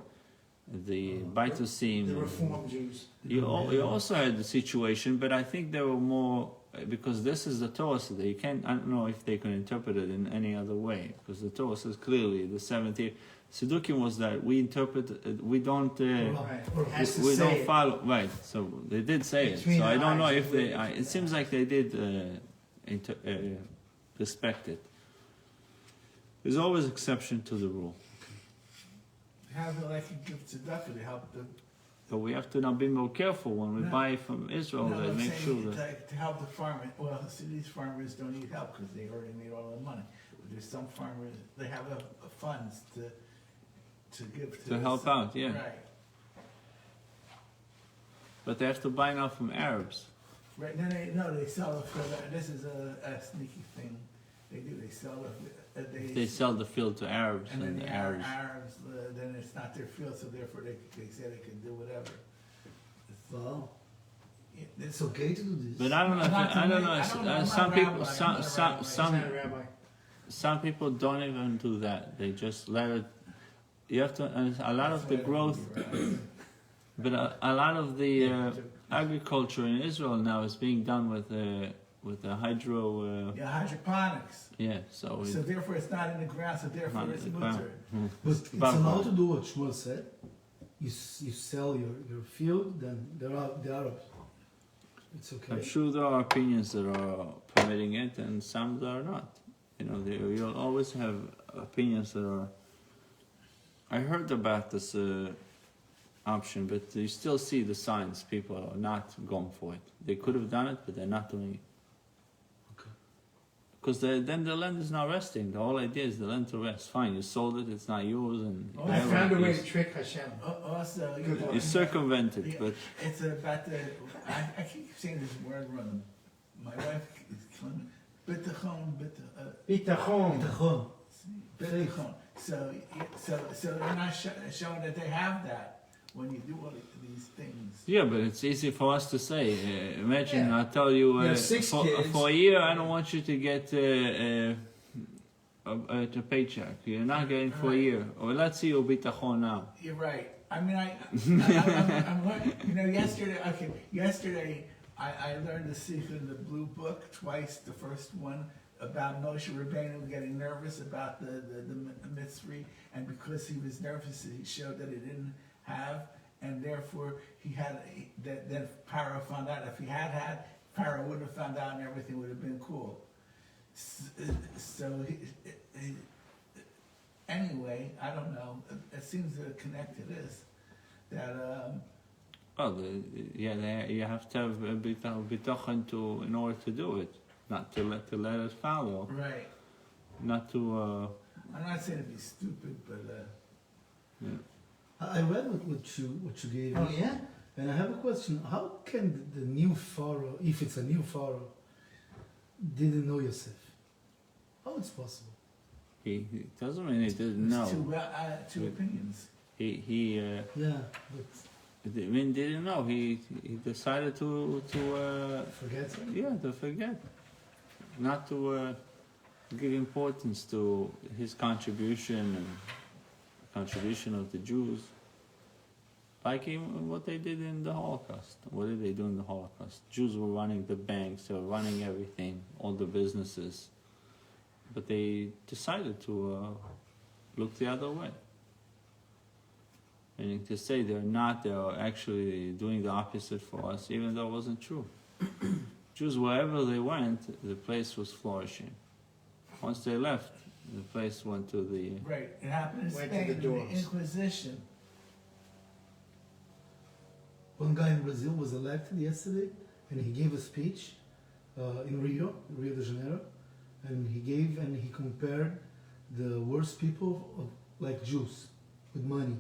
Baitusim. The Reform Jews. You also had the situation, but I think there were more, because this is the Torah, so you can't, I don't know if they can interpret it in any other way, because the Torah says clearly the 7th year. Tzedukim was that we interpret, we don't, we don't follow, right, so they did say it, so I don't know if they, it seems like they did respect it. There's always exception to the rule. Have it like you give tzedakah to help the. But we have to now be more careful when we buy from Israel, No, that I'm make sure saying that... to help the farmer. Well, see, these farmers don't need help because they already made all the money. But there's some farmers, they have funds to give to help out, yeah. Right. But they have to buy now from Arabs. Right. Then they sell it for this is a sneaky thing. They sell it. They sell the field to Arabs, And then and the the Arabs... Arabs, then it's not their field, so therefore they say they can do whatever. Wow. It's It's okay to do this. But I don't know. I don't know. Some people, some people don't even do that. They just let it. You have to. A lot of the growth, but a lot of the agriculture in Israel now is being done with the hydro. hydroponics. Yeah. So Therefore it's not in the ground, so therefore not it's in the ground. mutter. But it's allowed to do what Shmuel said. You sell your field, then there are the Arabs. It's okay. I'm sure there are opinions that are permitting it, and some that are not. You'll always have opinions that are. I heard about this option, but you still see the signs. People are not going for it. They could have done it, but they're not doing it. Okay. Because then the land is not resting. The whole idea is the land to rest. Fine, you sold it, it's not yours, and I found a way to trick Hashem. Also, you circumvent it. But it's about the. I keep saying this word wrong. My wife is calling bitachon, Bitachon. Bitachon. bitachon. So they're not showing that they have that when you do all these things. yeah, but it's easy for us to say. Imagine Yeah. I tell you, You have 6 kids. for a year I don't want you to get a paycheck. You're not getting for a Right. year. Or let's see your bitachon now. You're right. I mean, I'm learning, yesterday I learned the secret in the Blue Book twice. The first one about Moshe Rabbeinu getting nervous about the Mitzri, and because he was nervous, he showed that he didn't have, and therefore he had. Then Pharaoh found out. If he had, Pharaoh would have found out, and everything would have been cool. So anyway, I don't know. It seems to connect to this. That Well, you have to have a bitachon in order to do it, not to let it follow, right. not to. I'm not saying to be stupid, but Yeah. I read what you gave Oh me, yeah? and I have a question. How can the new Pharaoh, if it's a new Pharaoh, didn't know Yosef? How it's possible? He doesn't mean he didn't know. two opinions. He Yeah, but I mean, didn't know. He decided to forget him? yeah, to forget, not to give importance to his contribution and contribution of the Jews. Like what they did in the Holocaust. What did they do in the Holocaust? Jews were running the banks, they were running everything, all the businesses. But they decided to look the other way. And to say they're actually doing the opposite for us, even though it wasn't true. Jews, wherever they went, the place was flourishing. Once they left, The place went to the. Right, it happened in Went to Spain, the in doors. the Inquisition. One guy in Brazil was elected yesterday, and he gave a speech in Rio de Janeiro, and he compared the worst people like Jews with money.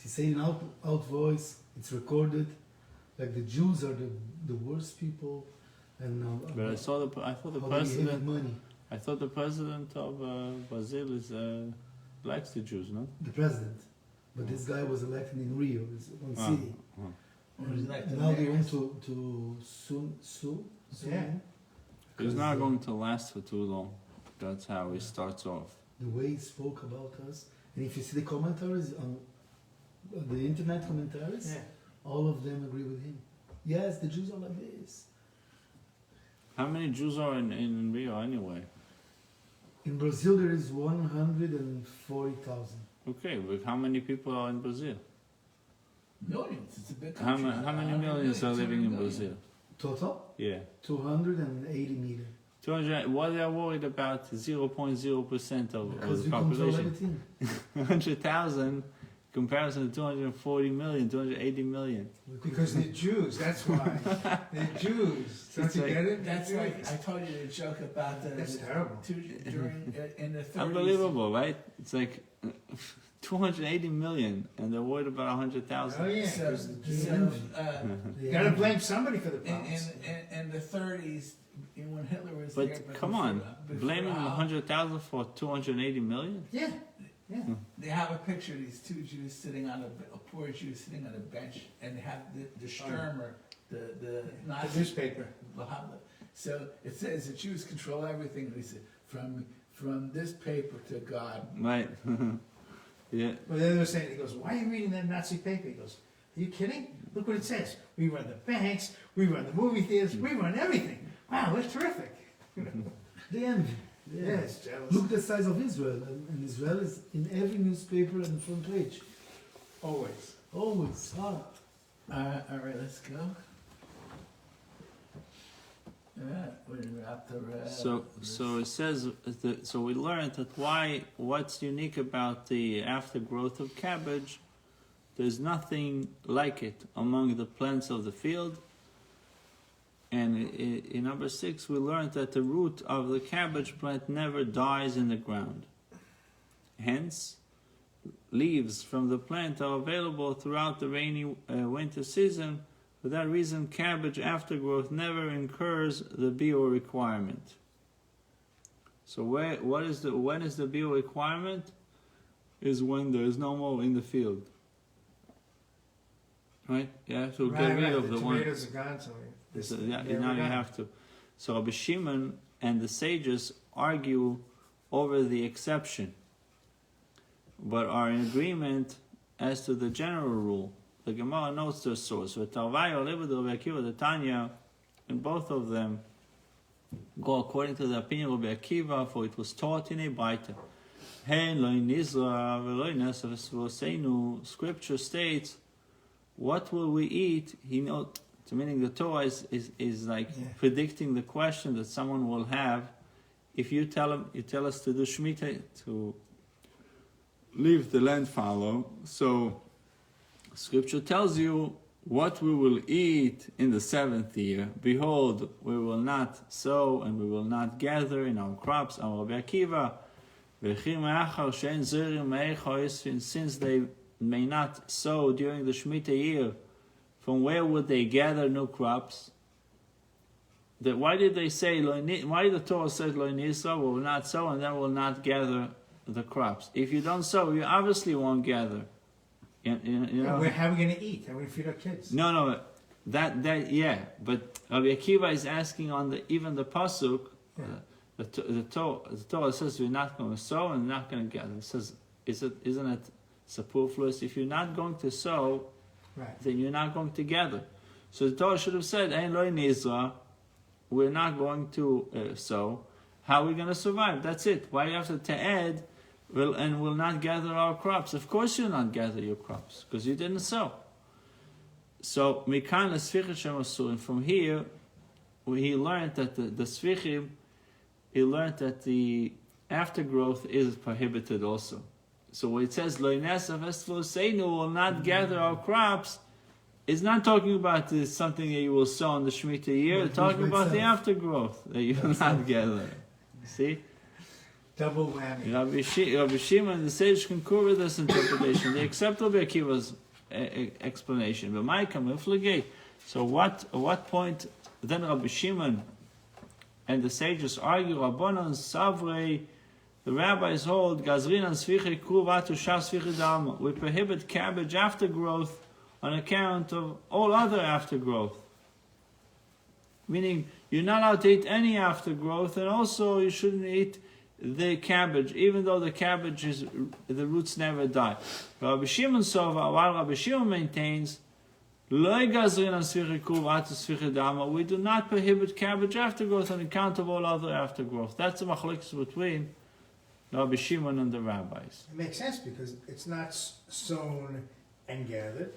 He said in out voice, it's recorded, like the Jews are the worst people, and But I thought the how they behave with president. money. I thought the president of Brazil is likes the Jews, no? The president, but this guy was elected in Rio, it's one Ah, city. ah. Or was it like the Now they mayors? want to sue Yeah. him. It's 'Cause, not going to last for too long. That's how he starts off. the way he spoke about us. And if you see the commentaries on the internet commentaries, Yeah. all of them agree with him. Yes, the Jews are like this. How many Jews are in Rio anyway? In Brazil, there is 140,000. Okay, but how many people are in Brazil? Millions, it's a big How, country. how many millions are living in Brazil? Total, Yeah. 280 million. 200, what they are worried about 0.0% of Because the we control population. everything. 100,000 comparison to 240 million, 280 million. Because they're Jews, that's why. They're Jews. Don't It's you like- get it? That's They're like, Jews. I told you the joke about the That's terrible. during in the 30s. Unbelievable, right? It's like 280 million, and they're worried about 100,000. Oh, yeah. So, 'cause the Jews- so You gotta blame somebody for the in problems. in the 30s, when Hitler was But there, come before- on, before blaming Al, 100,000 for 280 million? Yeah, yeah. They have a picture of these two Jews sitting on a poor Jew sitting on a bench, and they have the Stürmer, the The Nazi newspaper. Bahama. So it says the Jews control everything. They said from this paper to God. Right. Yeah. Well, the other was saying, he goes, why are you reading that Nazi paper? He goes, are you kidding? Look what it says. We run the banks, we run the movie theaters, we run everything. Wow, that's terrific. They envy. Yeah, it's jealous. Look the size of Israel, and Israel is in every newspaper on the front page. Always. Always. Ah. All right, let's go. We wrapped the rest. So it says that, so we learned that what's unique about the aftergrowth of cabbage, there's nothing like it among the plants of the field. And in number 6, we learned that the root of the cabbage plant never dies in the ground. Hence, leaves from the plant are available throughout the rainy winter season. For that reason, cabbage aftergrowth never incurs the bio requirement. So when is the bio requirement? Is when there is no more in the field. Right? You have to get rid of the one. tomatoes are gone, so this, So, yeah, they're now you gone. have to. So Rabbi Shimon and the sages argue over the exception, but are in agreement as to the general rule. The Gemara notes their source. The Tanya, and both of them go according to the opinion of Rabbi Akiva, for it was taught in a Baita. Scripture states, what will we eat? He knows, meaning the Torah is like predicting the question that someone will have. If you tell us to do Shemitah, to leave the land fallow, so Scripture tells you what we will eat in the 7th year. Behold, we will not sow and we will not gather in our crops. Our Rabbi Akiva, since they may not sow during the Shemitah year, from where would they gather new crops? Why did they say, why the Torah says, Lo Nisra, we will not sow and then will not gather the crops? If you don't sow, you obviously won't gather. You know? How are we going to eat? How are we going to feed our kids? No, that yeah. But Rabbi Akiva is asking on even the pasuk, the Torah says we're not going to sow and not going to gather. It says, isn't it superfluous? If you're not going to sow, Right. then you're not going to gather. So the Torah should have said, "Ein lo nizra," we're not going to sow. How are we going to survive? That's it. Why do you have to add? Will not gather our crops. Of course you'll not gather your crops, because you didn't sow. So, Mikan l'svichim shem asurim. From here, he learned that the svichim, he learned that the aftergrowth is prohibited also. So when it says Lo Yinesa Seinu will not gather our crops, it's not talking about this, something that you will sow in the Shemitah year. Well, It's talking by about the itself. aftergrowth that you will not gather. See? Double whammy. Rabbi Shimon, the sage concur with this interpretation. They accept Rabbi Akiva's explanation. But Micah, so at what point then Rabbi Shimon and the sages argue, Rabbanan Savrei, the rabbis hold, Gazrin and Svichi Kuvatu Shah Svichi Dalma. We prohibit cabbage aftergrowth on account of all other aftergrowth. Meaning, you're not allowed to eat any aftergrowth, and also you shouldn't eat the cabbage, even though the cabbage is, the roots never die. Rabbi Shimon Sova, while Rabbi Shimon maintains, we do not prohibit cabbage aftergrowth on account of all other aftergrowth. That's the machlokes between Rabbi Shimon and the rabbis. It makes sense because it's not sown and gathered.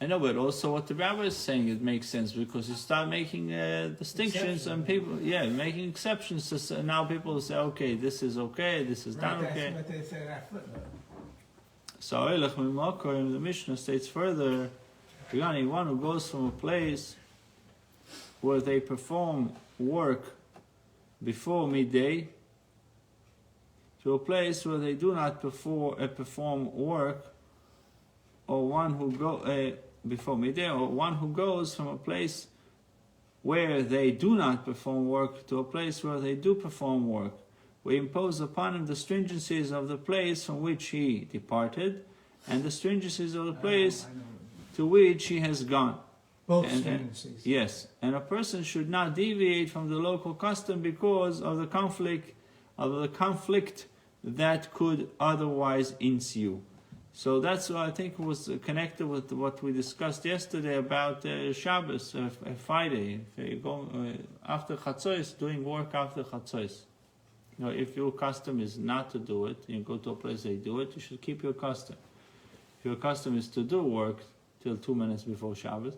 I know, but also what the rabbi is saying, it makes sense because you start making distinctions and people, making exceptions. So now people say, okay, this is okay, this is not Right, okay. that's what they say in that footnote. So Eilech Mimakorim, the Mishnah states further, anyone who goes from a place where they perform work before midday to a place where they do not perform work, or one who before midday, or one who goes from a place where they do not perform work to a place where they do perform work, we impose upon him the stringencies of the place from which he departed, and the stringencies of the place I know. to which he has gone. Both And- tendencies. Yes, and a person should not deviate from the local custom because of the conflict that could otherwise ensue. So that's what I think was connected with what we discussed yesterday about Shabbos, Friday. If you go after Chatzos, doing work after Chatzos. If your custom is not to do it, you go to a place they do it, you should keep your custom. If your custom is to do work till 2 minutes before Shabbos,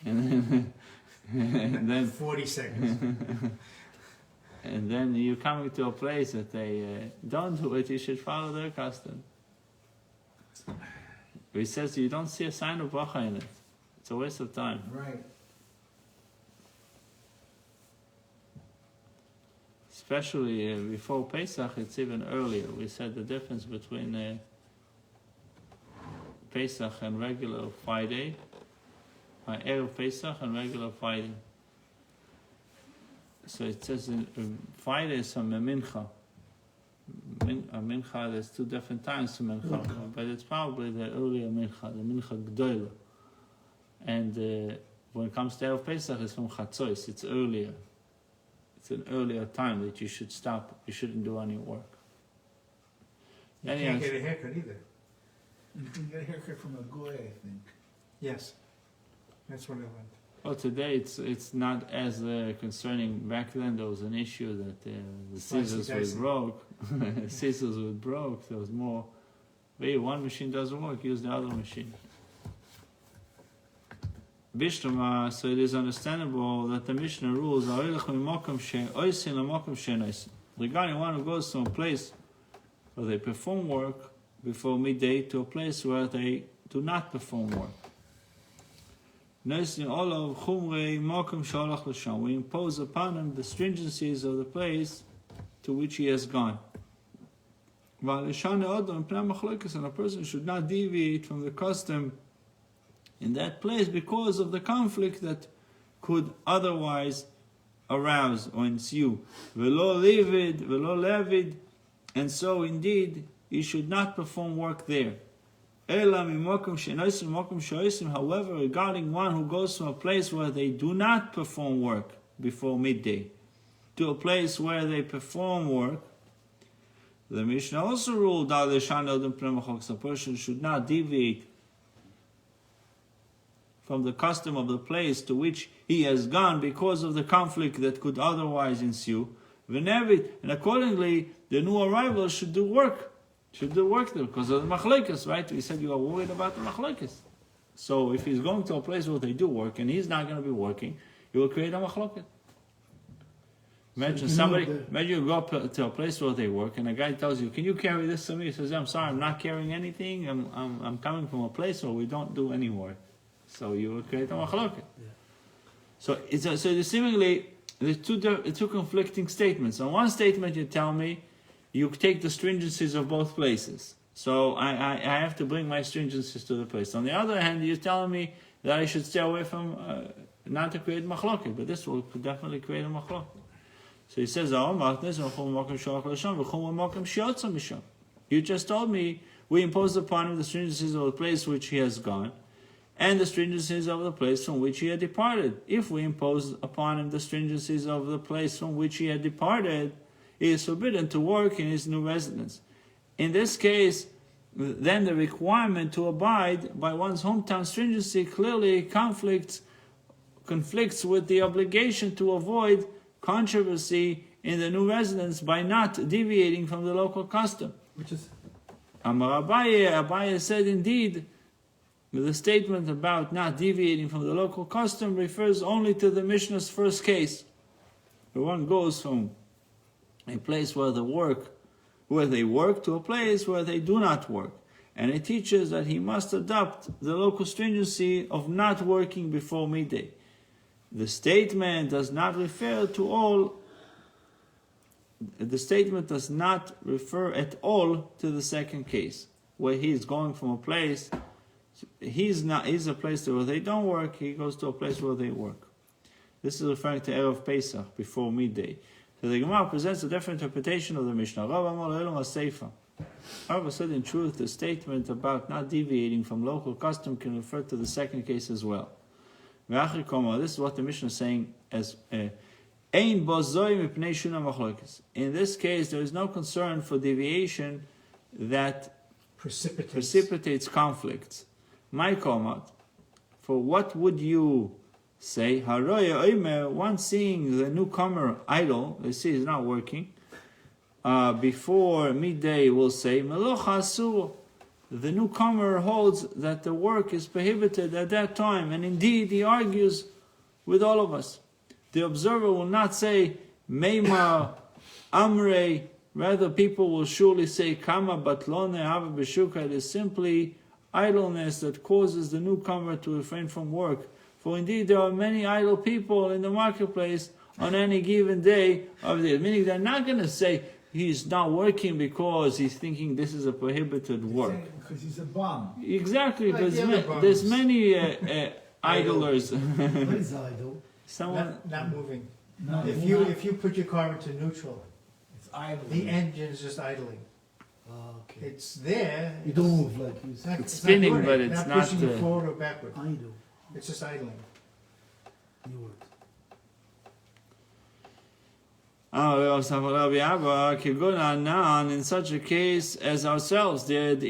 and then 40 seconds. and then you're coming to a place that they don't do it, you should follow their custom. He says you don't see a sign of bracha in it. It's a waste of time. Right. Especially before Pesach, it's even earlier. We said the difference between Pesach and regular Friday, Erev Pesach and regular Friday. So it says in Friday is from a mincha. A mincha, there's 2 different times to mincha, but it's probably the earlier mincha, the mincha gdoila. And when it comes to Erev Pesach, it's from chatzos, it's earlier. It's an earlier time that you should stop, you shouldn't do any work. You Anyhow, can't get a haircut either. You can get a haircut from a goy, I think. Yes. That's what I learned. well, today it's not as concerning. Back then there was an issue that the scissors were dicey. broke. Scissors were broke, there was more. But yeah, one machine doesn't work, use the other machine. Bishlama, so it is understandable that the Mishnah rules regarding one who goes to a place where they perform work before midday to a place where they do not perform work. We impose upon him the stringencies of the place to which he has gone. And a person should not deviate from the custom in that place because of the conflict that could otherwise arouse or ensue. Velo levid, and so indeed he should not perform work there. However, regarding one who goes from a place where they do not perform work before midday to a place where they perform work, the Mishnah also ruled that the person should not deviate from the custom of the place to which he has gone because of the conflict that could otherwise ensue. And accordingly, the new arrival should do work. Should do work there because of the machlokes, right? We said you are worried about the machlokes. So if he's going to a place where they do work and he's not going to be working, he will create a machlokes. Imagine imagine you go up to a place where they work, and a guy tells you, "Can you carry this to me?" He says, "I'm sorry, I'm not carrying anything. I'm coming from a place where we don't do any work." So you will create a machloket. Yeah. So seemingly there's two conflicting statements. On one statement, you tell me you take the stringencies of both places. So I have to bring my stringencies to the place. On the other hand, you're telling me that I should stay away from not to create machloket, but this will definitely create a machloket. So he says, you just told me we imposed upon him the stringencies of the place which he has gone, and the stringencies of the place from which he had departed. If we impose upon him the stringencies of the place from which he had departed, he is forbidden to work in his new residence. In this case, then the requirement to abide by one's hometown stringency clearly conflicts with the obligation to avoid controversy in the new residence by not deviating from the local custom. Which is Amar Abaye said, indeed, the statement about not deviating from the local custom refers only to the Mishnah's first case, where one goes from a place where they work to a place where they do not work. And it teaches that he must adopt the local stringency of not working before midday. The statement does not refer at all to the second case, where he is going from a place, he's a place where they don't work, he goes to a place where they work. This is referring to Erev Pesach, before midday. So the Gemara presents a different interpretation of the Mishnah. Rabbi said, in truth, the statement about not deviating from local custom can refer to the second case as well. This is what the Mishnah is saying as in this case, there is no concern for deviation that precipitates conflicts. My comment, for what would you say? Once seeing the newcomer idle, they see he's not working, before midday will say, Melocha asur. The newcomer holds that the work is prohibited at that time, and indeed he argues with all of us. The observer will not say, Meima Amrei, rather people will surely say, Kama batlone hava beshuka. It is simply idleness that causes the newcomer to refrain from work. For indeed there are many idle people in the marketplace on any given day of the year. Meaning they're not going to say, he's not working because he's thinking this is a prohibited work. Because he's a bum. Exactly, Like because there's many idlers. what is idle? Someone Not moving. No, If you put your car into neutral, it's idle. the engine is just idling. Okay. It's there. You don't move like you said. It's spinning, not but moving, it's not pushing not, you forward or backward. Idle. It's just idling. New word. in such a case as ourselves, It's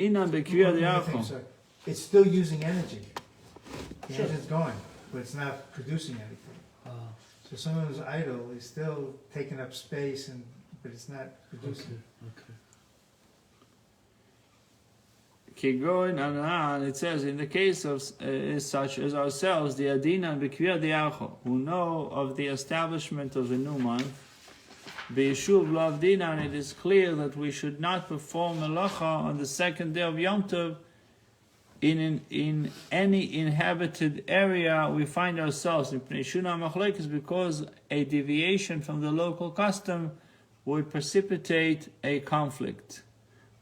still using energy. The Sure. engine's going, but it's not producing anything. So someone who's idle is still taking up space, but it's not producing. Okay. It says, in the case of such as ourselves, the Adina and B'Kvir Diacho, who know of the establishment of the new month, B'Yeshuv Lavdina, and it is clear that we should not perform Melacha on the second day of Yom Tov in any inhabited area we find ourselves in Pnei Machlekes, because a deviation from the local custom would precipitate a conflict.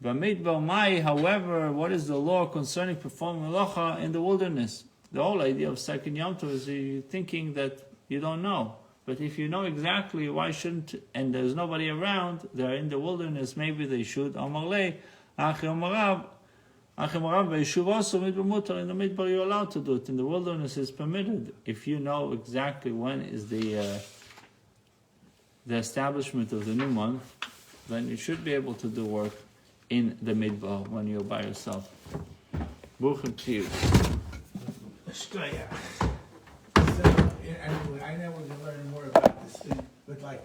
Bamidbar Mai, however, what is the law concerning performing Melacha in the wilderness? The whole idea of second Yom Tov is you thinking that you don't know. But if you know exactly, why shouldn't, and there's nobody around, they're in the wilderness, maybe they should. Amarle, Achimarav, Be'eshuv also midbar, in the midbar you're allowed to do it. In the wilderness it's permitted. If you know exactly when is the establishment of the new month, then you should be able to do work in the midbar when you're by yourself. Buchim to you. So, anyway, I know we're going to learn more about this thing, but like